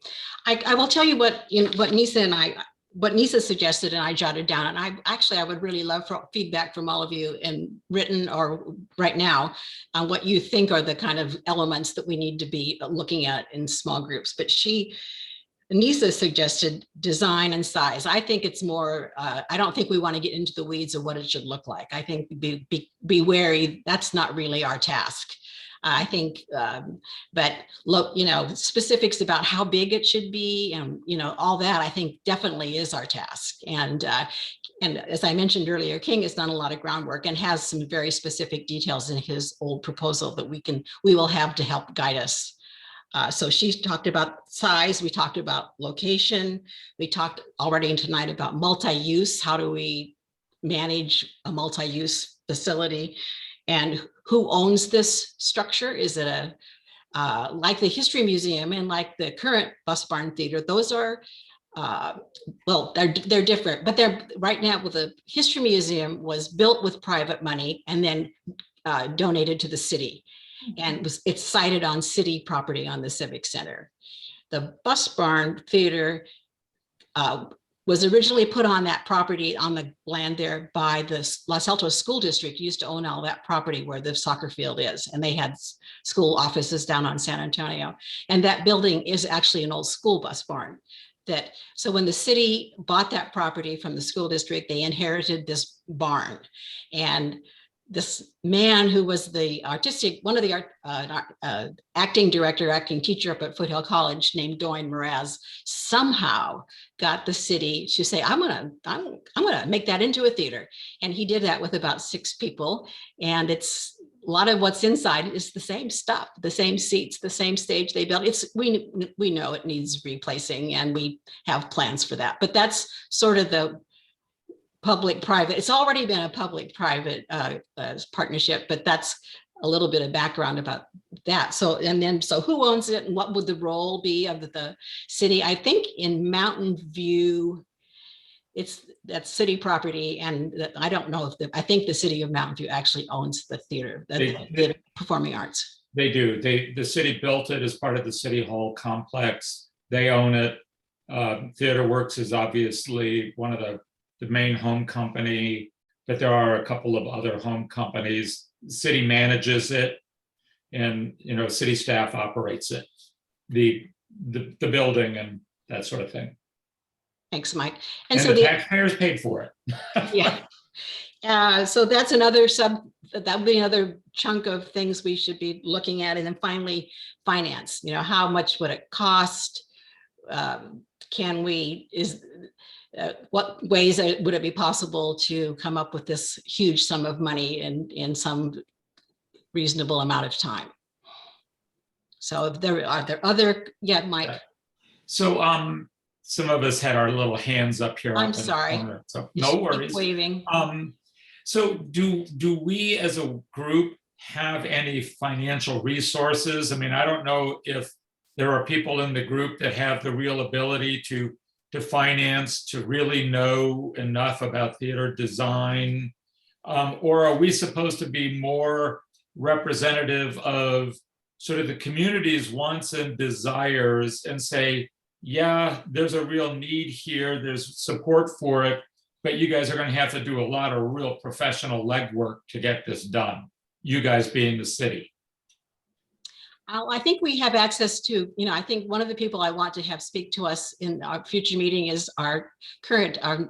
Speaker 1: I will tell you what Nisa and I what Nisa suggested and I jotted down, and I would really love for feedback from all of you in written or right now on what you think are the kind of elements that we need to be looking at in small groups. But Nisa suggested design and size. I think it's more, I don't think we want to get into the weeds of what it should look like. I think be wary, that's not really our task. I think, but look, specifics about how big it should be and, all that, I think definitely is our task. And as I mentioned earlier, King has done a lot of groundwork and has some very specific details in his old proposal that we will have to help guide us. So she's talked about size, we talked about location, we talked already tonight about multi-use. How do we manage a multi-use facility? And who owns this structure? Is it like the History Museum and like the current Bus Barn Theater? Those are, well, they're different, but they're right now with the History Museum was built with private money and then donated to the city. And it's sited on city property on the Civic Center. The Bus Barn Theater was originally put on that property on the land there by the Los Altos School District. Used to own all that property where the soccer field is, and they had school offices down on San Antonio. And that building is actually an old school bus barn. So when the city bought that property from the school district, they inherited this barn. And this man who was one of the acting teacher up at Foothill College named Doyne Mraz somehow got the city to say, I'm gonna make that into a theater. And he did that with about 6 people. And it's a lot of what's inside is the same stuff, the same seats, the same stage they built. We know it needs replacing and we have plans for that, but that's sort of the public-private. It's already been a public-private partnership, but that's a little bit of background about that. So who owns it and what would the role be of the city? I think in Mountain View, that's city property, and I don't know if I think the city of Mountain View actually owns the theater, the performing arts.
Speaker 5: They do. The city built it as part of the City Hall complex. They own it. Theater Works is obviously one of the main home company, but there are a couple of other home companies. The city manages it, and city staff operates it, the building and that sort of thing.
Speaker 1: Thanks, Mike.
Speaker 5: And so the taxpayers paid for it.
Speaker 1: Yeah. So that's that would be another chunk of things we should be looking at. And then finally, finance. How much would it cost? What ways would it be possible to come up with this huge sum of money in some reasonable amount of time? So are there other, Mike?
Speaker 5: So some of us had our little hands up here.
Speaker 1: I'm sorry.
Speaker 5: So no worries.
Speaker 1: Waving.
Speaker 5: So do we as a group have any financial resources? I mean, I don't know if there are people in the group that have the real ability to finance, to really know enough about theater design, or are we supposed to be more representative of sort of the community's wants and desires and say, yeah, there's a real need here, there's support for it, but you guys are going to have to do a lot of real professional legwork to get this done, you guys being the city?
Speaker 1: I think we have access to, I think one of the people I want to have speak to us in our future meeting is our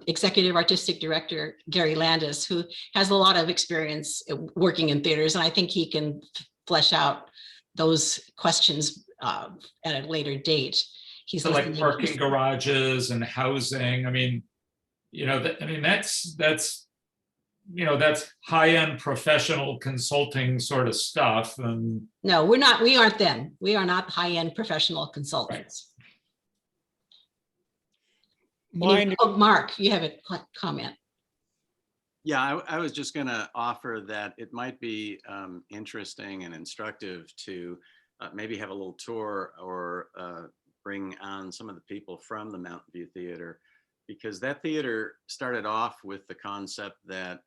Speaker 1: executive artistic director, Gary Landis, who has a lot of experience working in theaters. And I think he can flesh out those questions at a later date. He's
Speaker 5: so like parking garages and housing. I mean, that's high-end professional consulting sort of stuff. And
Speaker 1: no, we aren't them. We are not high-end professional consultants.
Speaker 5: Right.
Speaker 1: Mark, you have a comment.
Speaker 6: Yeah, I was just going to offer that it might be interesting and instructive to maybe have a little tour or bring on some of the people from the Mountain View Theater, because that theater started off with the concept that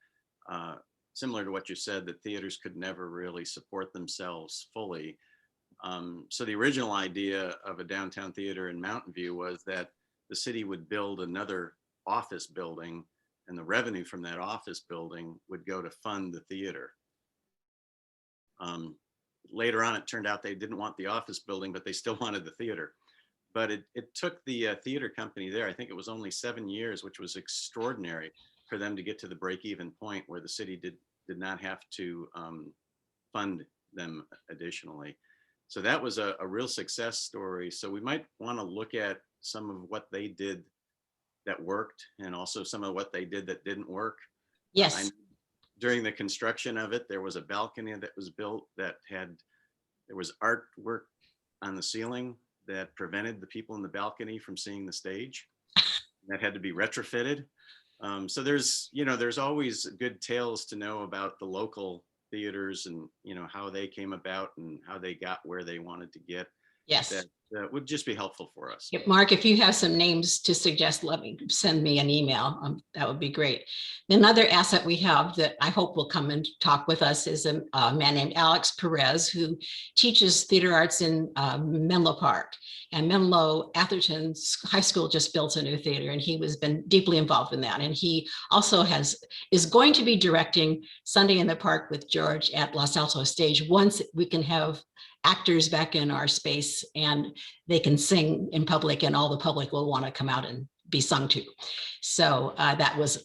Speaker 6: similar to what you said, that theaters could never really support themselves fully. So the original idea of a downtown theater in Mountain View was that the city would build another office building, and the revenue from that office building would go to fund the theater. Later on, it turned out they didn't want the office building, but they still wanted the theater. But it took the theater company there, I think it was only 7 years, which was extraordinary for them to get to the break-even point where the city did not have to fund them additionally. So that was a real success story. So we might want to look at some of what they did that worked, and also some of what they did that didn't work.
Speaker 1: Yes.
Speaker 6: During the construction of it, there was a balcony that was built that there was artwork on the ceiling that prevented the people in the balcony from seeing the stage. That had to be retrofitted. So there's always good tales to know about the local theaters, and how they came about and how they got where they wanted to get.
Speaker 1: Yes.
Speaker 6: That would just be helpful for us.
Speaker 1: Mark, if you have some names to suggest, send me an email. That would be great. Another asset we have that I hope will come and talk with us is a man named Alex Perez, who teaches theater arts in Menlo Park. And Menlo Atherton High School just built a new theater, and he has been deeply involved in that. And he also is going to be directing Sunday in the Park with George at Los Altos Stage once we can have actors back in our space and they can sing in public, and all the public will want to come out and be sung to. So that was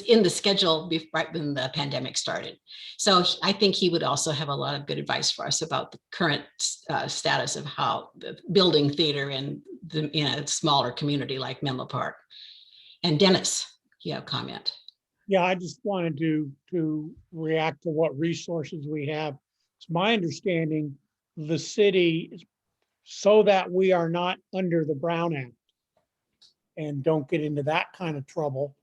Speaker 1: in the schedule right when the pandemic started. So I think he would also have a lot of good advice for us about the current status of how building theater in a smaller community like Menlo Park. And Dennis, you have a comment?
Speaker 4: Yeah, I just wanted to react to what resources we have. It's my understanding the city, so that we are not under the Brown Act and don't get into that kind of trouble,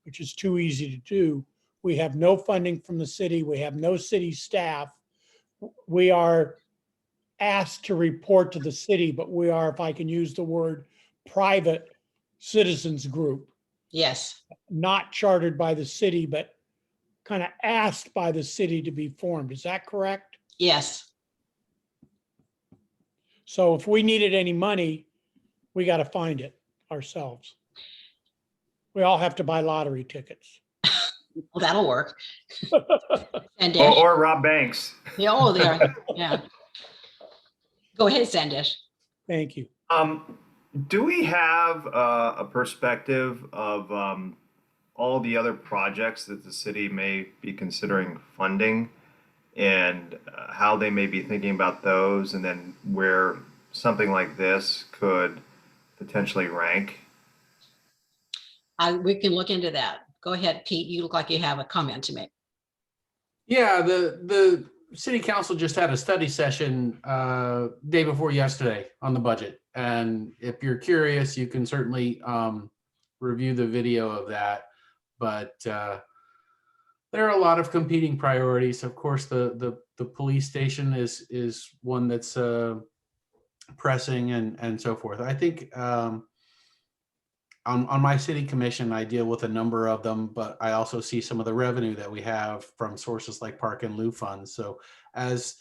Speaker 4: which is too easy to do. We have no funding from the city. We have no city staff. We are asked to report to the city, but we are, if I can use the word, private citizens group.
Speaker 1: Yes.
Speaker 4: Not chartered by the city, but kind of asked by the city to be formed. Is that correct?
Speaker 1: Yes.
Speaker 4: So if we needed any money, we got to find it ourselves. We all have to buy lottery tickets.
Speaker 1: Well, that'll work. And
Speaker 14: or rob banks.
Speaker 1: Yeah, oh, they are. Yeah. Go ahead, Sandesh.
Speaker 4: Thank you.
Speaker 14: Do we have a perspective of all the other projects that the city may be considering funding, and how they may be thinking about those, and then where something like this could potentially rank?
Speaker 1: We can look into that. Go ahead, Pete. You look like you have a comment to make.
Speaker 19: Yeah, the city council just had a study session day before yesterday on the budget. And if you're curious, you can certainly review the video of that. But there are a lot of competing priorities. Of course, the police station is one that's pressing and so forth. I think on my city commission, I deal with a number of them, but I also see some of the revenue that we have from sources like park and lieu funds. So as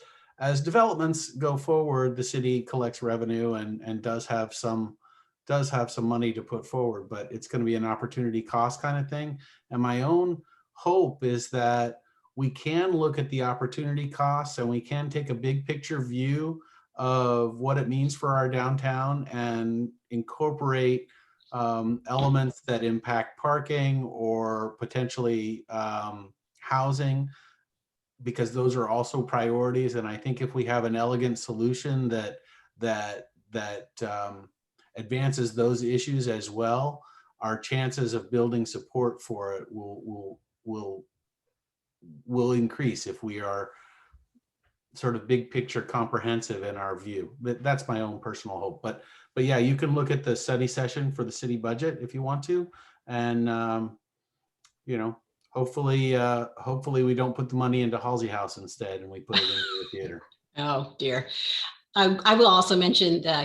Speaker 19: developments go forward, the city collects revenue and does have some money to put forward, but it's going to be an opportunity cost kind of thing. And my own hope is that we can look at the opportunity costs and we can take a big picture view of what it means for our downtown and incorporate elements that impact parking or potentially housing, because those are also priorities. And I think if we have an elegant solution that advances those issues as well, our chances of building support for it will increase if we are sort of big picture comprehensive in our view. That's my own personal hope. But yeah, you can look at the study session for the city budget if you want to, and hopefully we don't put the money into Halsey House instead and we put it into the theater.
Speaker 1: Oh dear. I will also mention the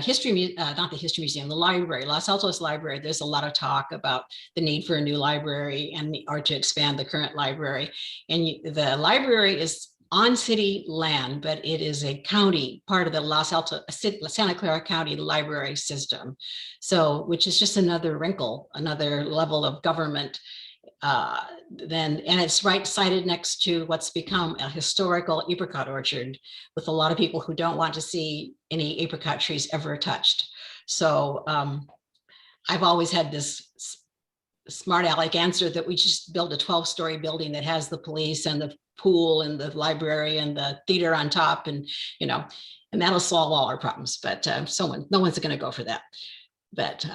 Speaker 1: not the History Museum, the library, Los Altos Library. There's a lot of talk about the need for a new library or to expand the current library. And the library is on city land, but it is a county, part of the Santa Clara County library system. So, which is just another wrinkle, another level of government. And it's right sited next to what's become a historical apricot orchard with a lot of people who don't want to see any apricot trees ever touched. So I've always had this smart aleck answer that we just build a 12-story building that has the police and the pool and the library and the theater on top, and and that'll solve all our problems. But no one's going to go for that. But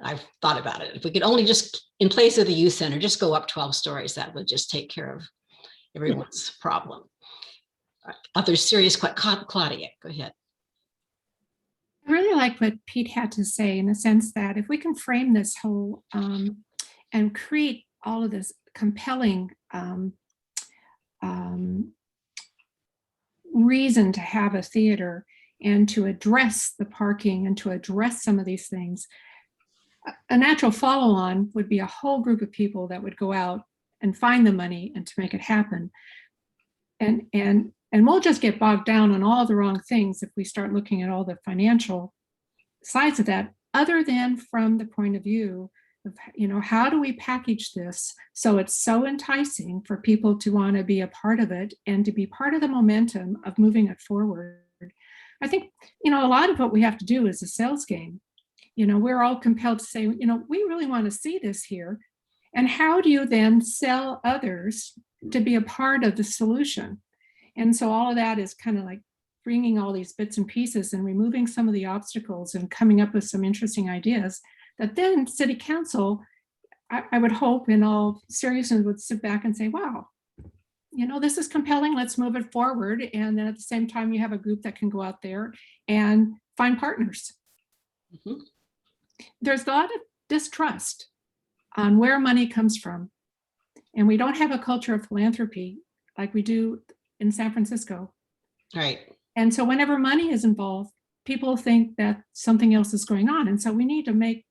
Speaker 1: I've thought about it. If we could only just, in place of the youth center, just go up 12 stories, that would just take care of everyone's problem. Other serious questions? Claudia, go ahead.
Speaker 3: I really like what Pete had to say, in the sense that if we can frame this whole and create all of this compelling reason to have a theater and to address the parking and to address some of these things, a natural follow-on would be a whole group of people that would go out and find the money and to make it happen. And we'll just get bogged down on all the wrong things if we start looking at all the financial sides of that, other than from the point of view of, how do we package this so it's so enticing for people to want to be a part of it and to be part of the momentum of moving it forward. I think, a lot of what we have to do is a sales game. We're all compelled to say, we really want to see this here. And how do you then sell others to be a part of the solution? And so all of that is kind of like bringing all these bits and pieces and removing some of the obstacles and coming up with some interesting ideas that then City Council, I would hope in all seriousness, would sit back and say, wow, this is compelling, let's move it forward. And then at the same time, you have a group that can go out there and find partners. Mm-hmm. There's a lot of distrust on where money comes from. And we don't have a culture of philanthropy like we do in San Francisco.
Speaker 1: Right.
Speaker 3: And so whenever money is involved, people think that something else is going on. And so we need to make,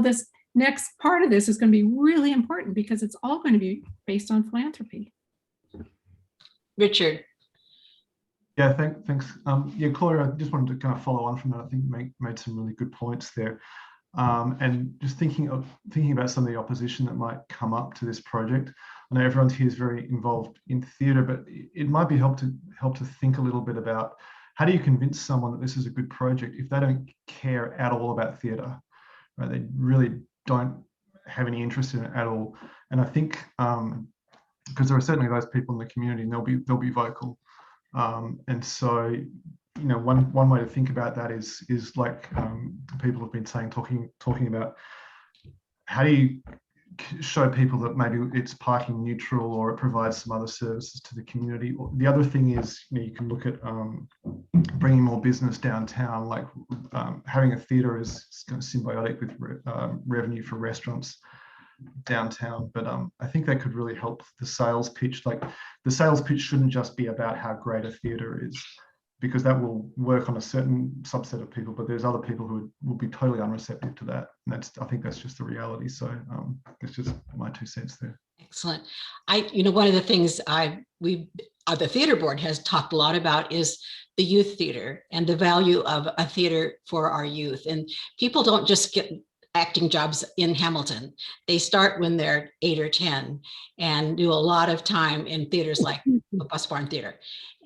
Speaker 3: this next part of this is going to be really important, because it's all going to be based on philanthropy.
Speaker 1: Richard.
Speaker 17: Yeah, thanks. Claudia, I just wanted to kind of follow on from that. I think you made some really good points there. And just thinking about some of the opposition that might come up to this project. I know everyone here is very involved in theatre, but it might be help to think a little bit about how do you convince someone that this is a good project if they don't care at all about theatre, right? They really don't have any interest in it at all. And I think because there are certainly those people in the community, and they'll be vocal. And so, one way to think about that is like people have been saying, talking about how do you show people that maybe it's parking neutral or it provides some other services to the community. The other thing is, you can look at bringing more business downtown, like having a theatre is kind of symbiotic with revenue for restaurants downtown. But I think that could really help the sales pitch. Like the sales pitch shouldn't just be about how great a theatre is, because that will work on a certain subset of people, but there's other people who will be totally unreceptive to that. And I think that's just the reality. So it's just my 2 cents there.
Speaker 1: Excellent. One of the things the theater board has talked a lot about is the youth theater and the value of a theater for our youth. And people don't just get acting jobs in Hamilton. They start when they're 8 or 10 and do a lot of time in theaters like Bus Barn Theater.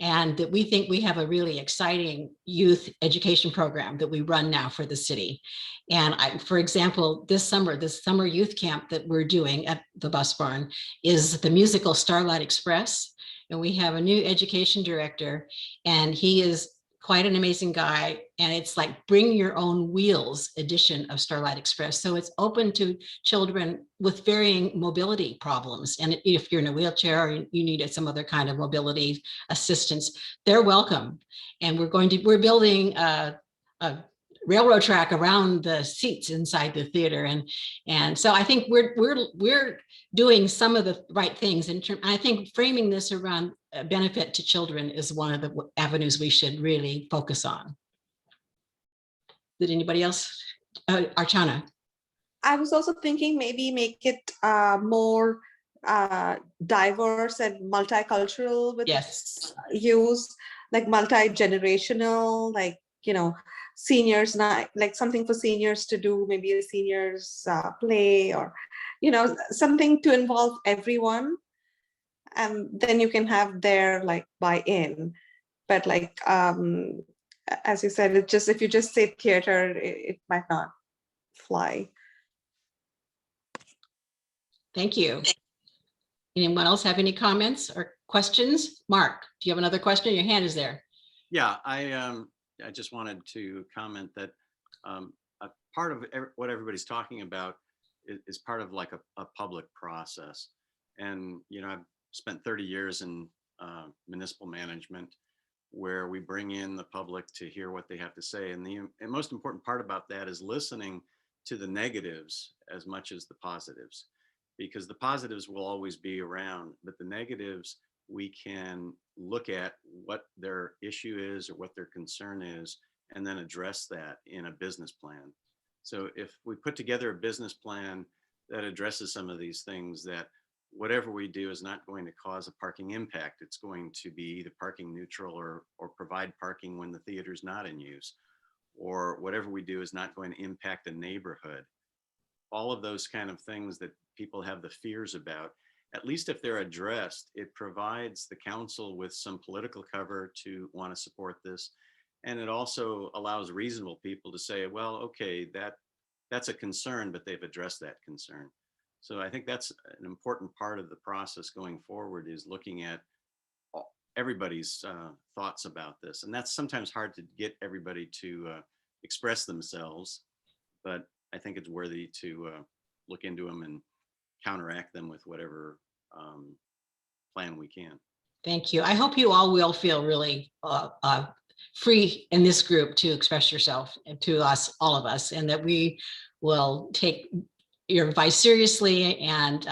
Speaker 1: And that we think we have a really exciting youth education program that we run now for the city. And for example, this summer youth camp that we're doing at the Bus Barn is the musical Starlight Express. And we have a new education director, and he is quite an amazing guy. And it's like bring your own wheels edition of Starlight Express. So it's open to children with varying mobility problems. And if you're in a wheelchair or you need some other kind of mobility assistance, they're welcome. And we're building a railroad track around the seats inside the theater. And so I think we're doing some of the right things I think framing this around a benefit to children is one of the avenues we should really focus on. Did anybody else? Archana.
Speaker 12: I was also thinking maybe make it more diverse and multicultural with
Speaker 1: Yes.
Speaker 12: use, like multi-generational, like, seniors night, like something for seniors to do, maybe a seniors play, or, something to involve everyone. And then you can have their like buy-in. But like, as you said, if you just say theater, it might not fly.
Speaker 1: Thank you. Anyone else have any comments or questions? Mark, do you have another question? Your hand is there.
Speaker 6: Yeah, I just wanted to comment that a part of what everybody's talking about is part of like a public process. And, I've spent 30 years in municipal management, where we bring in the public to hear what they have to say. And the most important part about that is listening to the negatives as much as the positives, because the positives will always be around, but the negatives, we can look at what their issue is or what their concern is, and then address that in a business plan. So if we put together a business plan that addresses some of these things, that whatever we do is not going to cause a parking impact. It's going to be either parking neutral or provide parking when the theater's not in use, or whatever we do is not going to impact a neighborhood. All of those kind of things that people have the fears about, at least if they're addressed, it provides the council with some political cover to want to support this. And it also allows reasonable people to say, well, okay, that's a concern, but they've addressed that concern. So I think that's an important part of the process going forward, is looking at everybody's thoughts about this. And that's sometimes hard to get everybody to express themselves, but I think it's worthy to look into them and counteract them with whatever plan we can.
Speaker 1: Thank you. I hope you all will feel really free in this group to express yourself to us, all of us, and that we will take your advice seriously and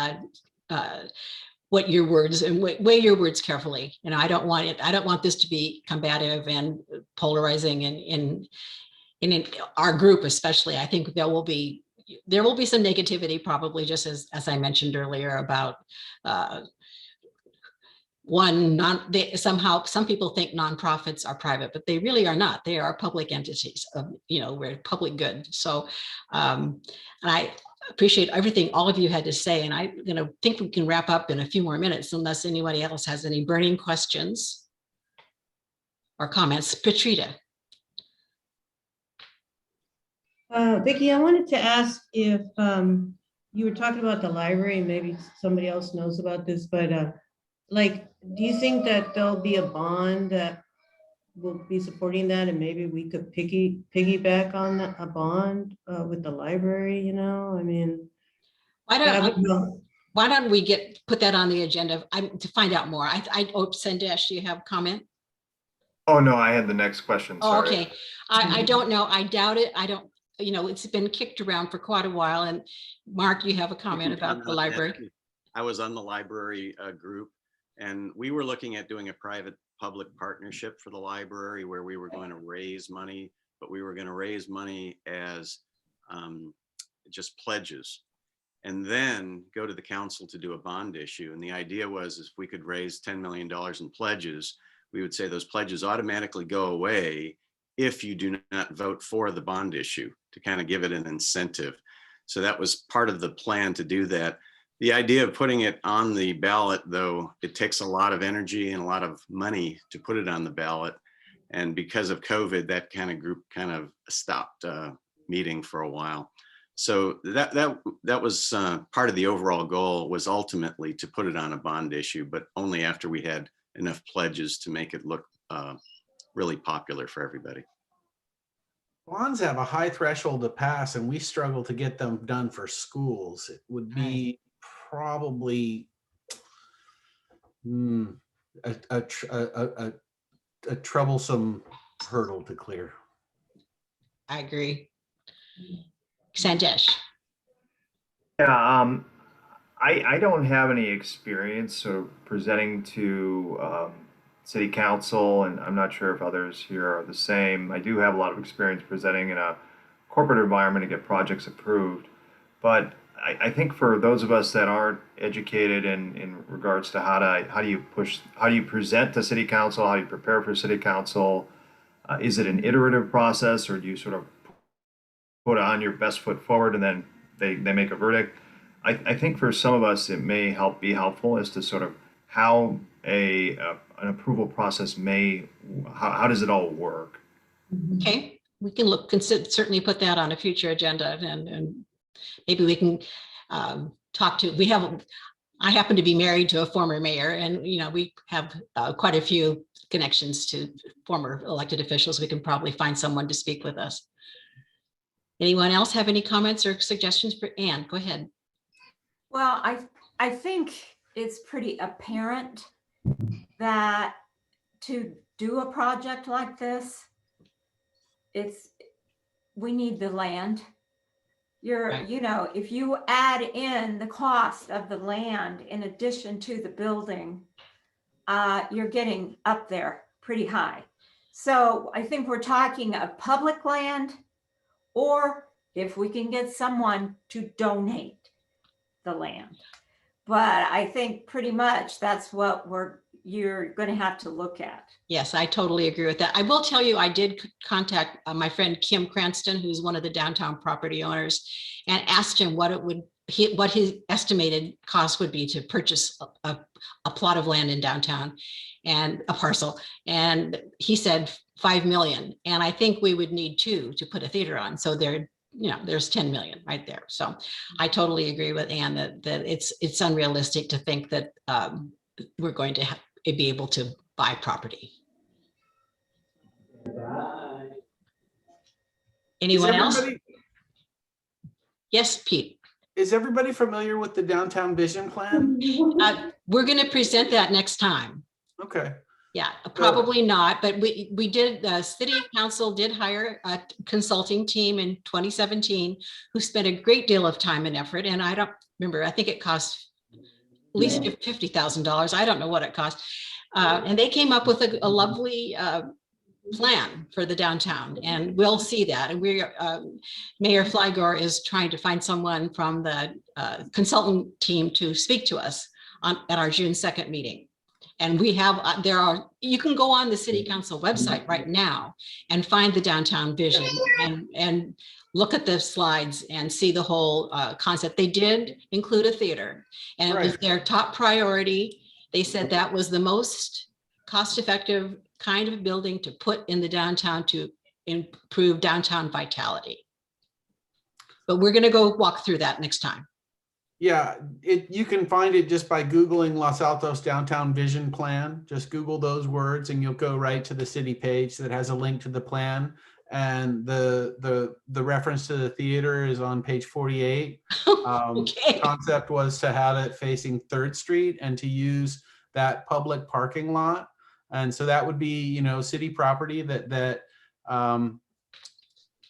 Speaker 1: what your words and weigh your words carefully. I don't want this to be combative and polarizing in our group, especially. I think there will be some negativity, probably, just as I mentioned earlier, about some people think nonprofits are private, but they really are not. They are public entities. We're public good. So, and I appreciate everything all of you had to say. And I think we can wrap up in a few more minutes, unless anybody else has any burning questions or comments. Petrita.
Speaker 18: Vicki, I wanted to ask if you were talking about the library, maybe somebody else knows about this, but do you think that there'll be a bond that will be supporting that, and maybe we could piggyback on a bond with the library? I mean,
Speaker 1: why don't we put that on the agenda to find out more? Sandesh, do you have a comment?
Speaker 14: Oh, no, I had the next question.
Speaker 1: Oh,
Speaker 14: Sorry.
Speaker 1: okay. I don't know. I doubt it. It's been kicked around for quite a while. And Mark, you have a comment about the library?
Speaker 6: I was on the library group, and we were looking at doing a private-public partnership for the library, where we were going to raise money, but we were going to raise money as just pledges, and then go to the council to do a bond issue. And the idea was, if we could raise $10 million in pledges, we would say those pledges automatically go away if you do not vote for the bond issue, to kind of give it an incentive. So that was part of the plan to do that. The idea of putting it on the ballot, though, it takes a lot of energy and a lot of money to put it on the ballot. And because of COVID, that kind of group kind of stopped meeting for a while. So that was part of the overall goal, was ultimately to put it on a bond issue, but only after we had enough pledges to make it look really popular for everybody.
Speaker 19: Bonds have a high threshold to pass, and we struggle to get them done for schools. It would be probably a troublesome hurdle to clear.
Speaker 1: I agree. Sandesh.
Speaker 14: Yeah, I don't have any experience presenting to city council, and I'm not sure if others here are the same. I do have a lot of experience presenting in a corporate environment to get projects approved, but I think for those of us that aren't educated in regards to how do you present to city council, how do you prepare for city council? Is it an iterative process, or do you sort of put on your best foot forward and then they make a verdict? I think for some of us, it may be helpful as to sort of how an approval process how does it all work?
Speaker 1: Okay, we can certainly put that on a future agenda, and maybe we can talk to, I happen to be married to a former mayor, and we have quite a few connections to former elected officials. We can probably find someone to speak with us. Anyone else have any comments or suggestions for Anne? Go ahead.
Speaker 11: Well, I think it's pretty apparent that to do a project like this, we need the land. If you add in the cost of the land in addition to the building, you're getting up there pretty high. So I think we're talking of public land, or if we can get someone to donate the land. But I think pretty much that's what you're going to have to look at.
Speaker 1: Yes, I totally agree with that. I will tell you, I did contact my friend Kim Cranston, who's one of the downtown property owners, and asked him what his estimated cost would be to purchase a plot of land in downtown, and a parcel. And he said 5 million. And I think we would need 2 to put a theater on. So there's 10 million right there. So I totally agree with Anne that it's unrealistic to think that we're going to be able to buy property. Anyone else? Yes, Pete.
Speaker 19: Is everybody familiar with the downtown vision plan?
Speaker 1: We're going to present that next time.
Speaker 19: Okay.
Speaker 1: Yeah, probably not, but we did, the city council did hire a consulting team in 2017 who spent a great deal of time and effort. And I don't remember, I think it cost at least $50,000. I don't know what it cost. And they came up with a lovely plan for the downtown, and we'll see that. And Mayor Flygore is trying to find someone from the consultant team to speak to us at our June 2nd meeting. And we have, you can go on the city council website right now and find the downtown vision and look at the slides and see the whole concept. They did include a theater, and it was their top priority. They said that was the most cost-effective kind of building to put in the downtown to improve downtown vitality. But we're going to go walk through that next time.
Speaker 19: Yeah, you can find it just by Googling Los Altos Downtown Vision Plan. Just Google those words and you'll go right to the city page that has a link to the plan. And the reference to the theater is on page 48.
Speaker 1: Okay.
Speaker 19: Concept was to have it facing 3rd Street and to use that public parking lot. And so that would be, city property that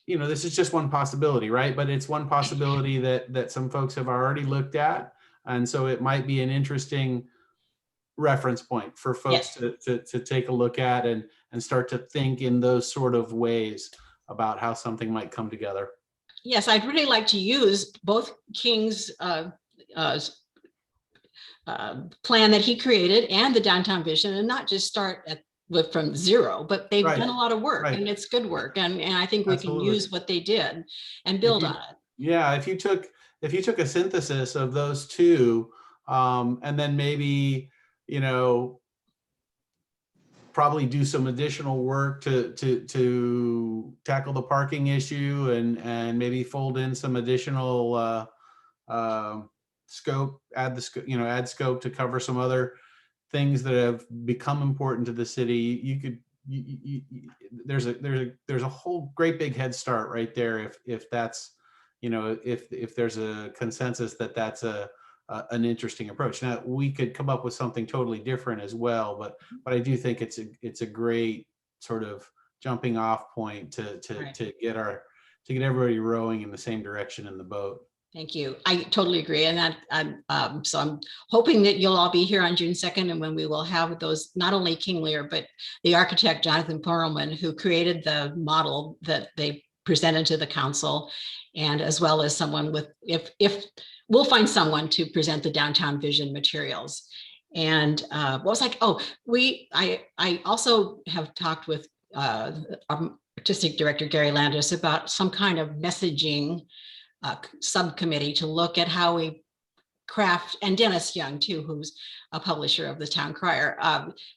Speaker 19: this is just one possibility, right? But it's one possibility that some folks have already looked at. And so it might be an interesting reference point for folks to take a look at and start to think in those sort of ways about how something might come together.
Speaker 1: Yes, I'd really like to use both King's plan that he created and the downtown vision, and not just start from zero, but they've done a lot of work, and it's good work. And I think we can use what they did and build on it.
Speaker 19: Yeah, if you took a synthesis of those two, and then maybe, probably do some additional work to tackle the parking issue and maybe fold in some additional scope, add scope to cover some other things that have become important to the city. There's a whole great big head start right there if that's, if there's a consensus that that's an interesting approach. Now we could come up with something totally different as well, but I do think it's a great sort of jumping off point to get everybody rowing in the same direction in the boat.
Speaker 1: Thank you. I totally agree. And so I'm hoping that you'll all be here on June 2nd, and when we will have those, not only King Lear, but the architect, Jonathan Perlman, who created the model that they presented to the council, and as well as someone with, if we'll find someone to present the downtown vision materials. And what was like, oh, I also have talked with our artistic director, Gary Landis, about some kind of messaging subcommittee to look at how we craft, and Dennis Young too, who's a publisher of the Town Crier,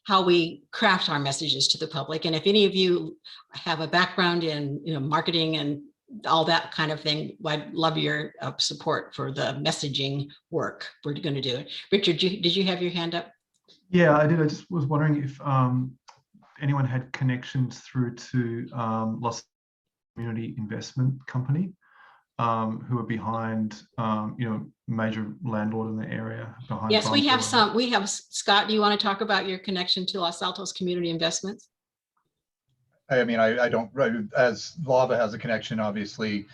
Speaker 1: how we craft our messages to the public. And if any of you have a background in marketing and all that kind of thing, I'd love your support for the messaging work we're going to do. Richard, did you have your hand up?
Speaker 17: Yeah, I did. I just was wondering if anyone had connections through to Los Community Investment Company, who are behind, major landlord in the area. Behind
Speaker 1: Yes, we have
Speaker 17: Bumpur.
Speaker 1: some. We have, Scott, do you want to talk about your connection to Los Altos Community Investments?
Speaker 16: I mean, I don't, as Lava has a connection, obviously,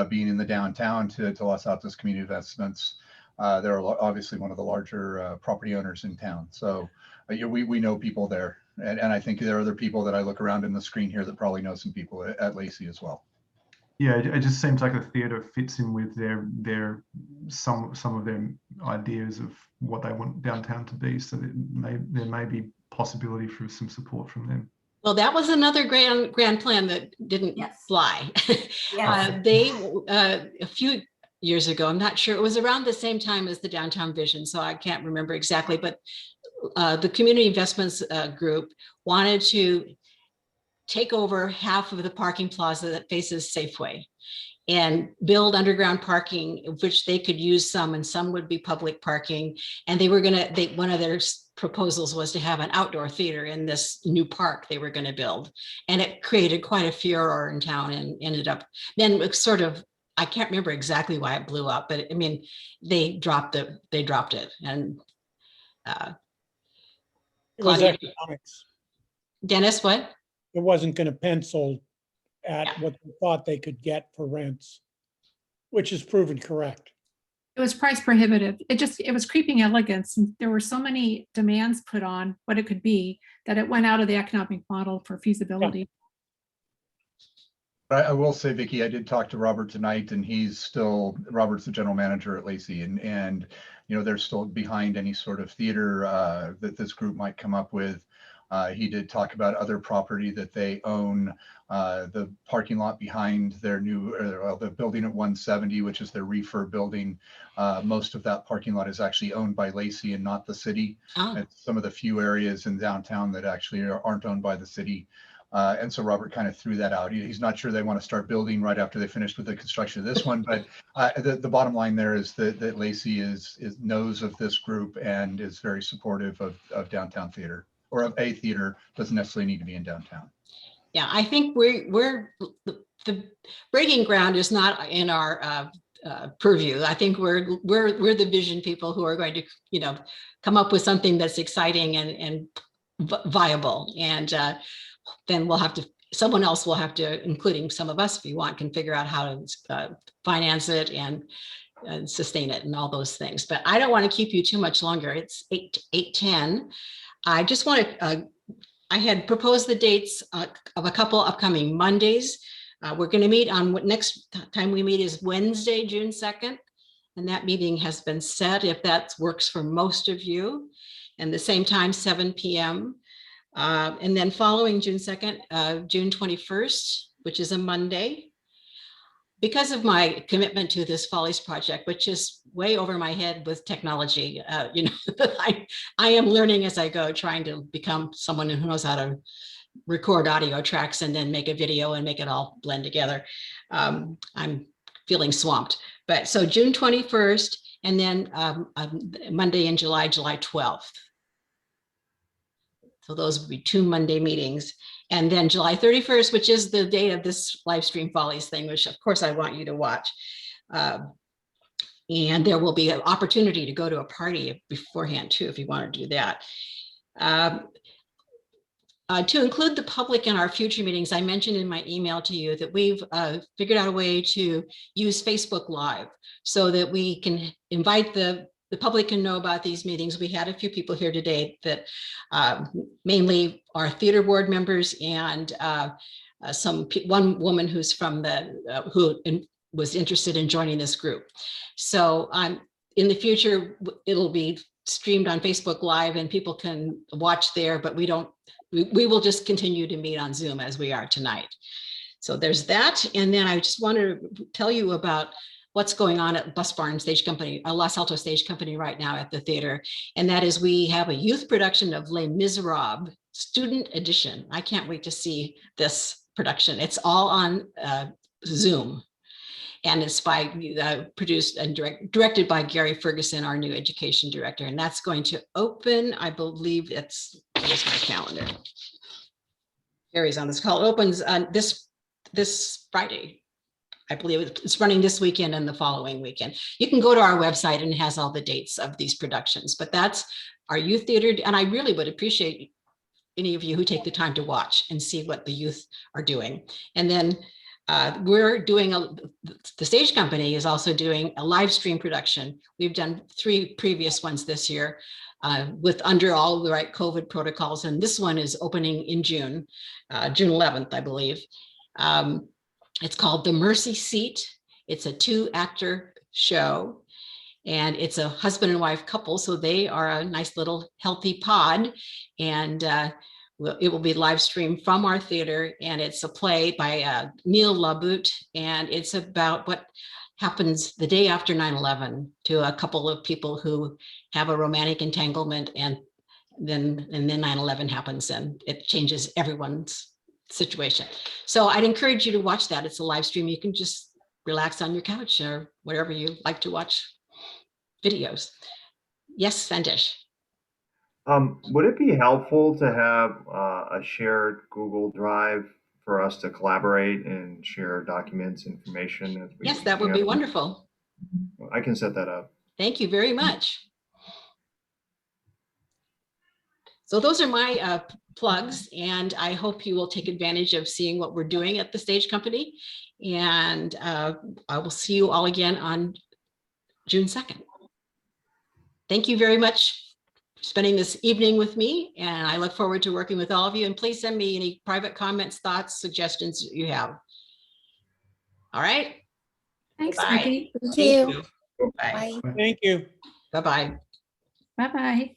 Speaker 16: being in the downtown to Los Altos Community Investments. They're obviously one of the larger property owners in town. So we know people there. And I think there are other people that I look around in the screen here that probably know some people at Lacey as well.
Speaker 17: Yeah, it just seems like the theatre fits in with their some of their ideas of what they want downtown to be. So there may be possibility for some support from them.
Speaker 1: Well, that was another grand plan that didn't fly. They, a few years ago, I'm not sure, it was around the same time as the Downtown Vision, so I can't remember exactly, but the Community Investments Group wanted to take over half of the parking plaza that faces Safeway and build underground parking, which they could use some, and some would be public parking. And they were one of their proposals was to have an outdoor theater in this new park they were going to build. And it created quite a furor in town and ended up, then it sort of, I can't remember exactly why it blew up, but I mean, they dropped it. And
Speaker 4: It was
Speaker 1: Claudia,
Speaker 4: economics.
Speaker 1: Dennis, what?
Speaker 4: It wasn't going to pencil at what they thought they could get for rents, which is proven correct.
Speaker 3: It was price prohibitive. It was creeping elegance. And there were so many demands put on what it could be that it went out of the economic model for feasibility.
Speaker 16: But I will say, Vicki, I did talk to Robert tonight, and Robert's the general manager at Lacey, and they're still behind any sort of theater that this group might come up with. He did talk about other property that they own, the parking lot behind their the building at 170, which is their refurb building. Most of that parking lot is actually owned by Lacey and not the city.
Speaker 1: Oh.
Speaker 16: It's some of the few areas in downtown that actually aren't owned by the city. And so Robert kind of threw that out. He's not sure they want to start building right after they finished with the construction of this one, but the bottom line there is that Lacey knows of this group and is very supportive of downtown theater, or of a theater. Doesn't necessarily need to be in downtown.
Speaker 1: Yeah, I think we're the breaking ground is not in our purview. I think we're the vision people who are going to come up with something that's exciting and viable, and then someone else will have to, including some of us if you want, can figure out how to finance it and sustain it and all those things. But I don't want to keep you too much longer. It's 8:10. I just want to, I had proposed the dates of a couple upcoming Mondays. We're going to meet on next time we meet is Wednesday, June 2nd. And that meeting has been set if that works for most of you. And the same time, 7 p.m. And then following June 2nd, June 21st, which is a Monday. Because of my commitment to this Follies project, which is way over my head with technology, I am learning as I go, trying to become someone who knows how to record audio tracks and then make a video and make it all blend together. I'm feeling swamped. But so June 21st, and then Monday in July 12th. So those would be 2 Monday meetings. And then July 31st, which is the date of this live stream Follies thing, which of course I want you to watch. And there will be an opportunity to go to a party beforehand too, if you want to do that. To include the public in our future meetings, I mentioned in my email to you that we've figured out a way to use Facebook Live so that we can invite the public can know about these meetings. We had a few people here today that mainly are theater board members and one woman who's from was interested in joining this group. So in the future, it'll be streamed on Facebook Live and people can watch there, but we will just continue to meet on Zoom as we are tonight. So there's that. And then I just wanted to tell you about what's going on at Bus Barn Stage Company, Los Altos Stage Company right now at the theater. And that is we have a youth production of Les Miserables, student edition. I can't wait to see this production. It's all on Zoom. And it's produced and directed by Gary Ferguson, our new education director. And that's going to open, I believe here's my calendar. Gary's on this call. It opens on this Friday. I believe it's running this weekend and the following weekend. You can go to our website and it has all the dates of these productions, but that's our youth theater. And I really would appreciate any of you who take the time to watch and see what the youth are doing. And then we're doing the Stage Company is also doing a live stream production. We've done 3 previous ones this year with under all the right COVID protocols. And this one is opening in June 11th, I believe. It's called The Mercy Seat. It's a 2-actor show and it's a husband and wife couple. So they are a nice little healthy pod, and it will be live streamed from our theater, and it's a play by Neil LaBute, and it's about what happens the day after 9/11 to a couple of people who have a romantic entanglement, and then 9/11 happens and it changes everyone's situation. So I'd encourage you to watch that. It's a live stream. You can just relax on your couch or wherever you like to watch videos. Yes, Sandesh.
Speaker 14: Would it be helpful to have a shared Google Drive for us to collaborate and share documents, information? As we,
Speaker 1: yes, that would be wonderful.
Speaker 14: I can set that up.
Speaker 1: Thank you very much. So those are my plugs, and I hope you will take advantage of seeing what we're doing at the Stage Company. And I will see you all again on June 2nd. Thank you very much for spending this evening with me, and I look forward to working with all of you. And please send me any private comments, thoughts, suggestions you have. All right.
Speaker 3: Thanks,
Speaker 1: Bye.
Speaker 3: Becky.
Speaker 1: Thank you. Bye.
Speaker 4: Thank you.
Speaker 1: Bye-bye.
Speaker 3: Bye-bye.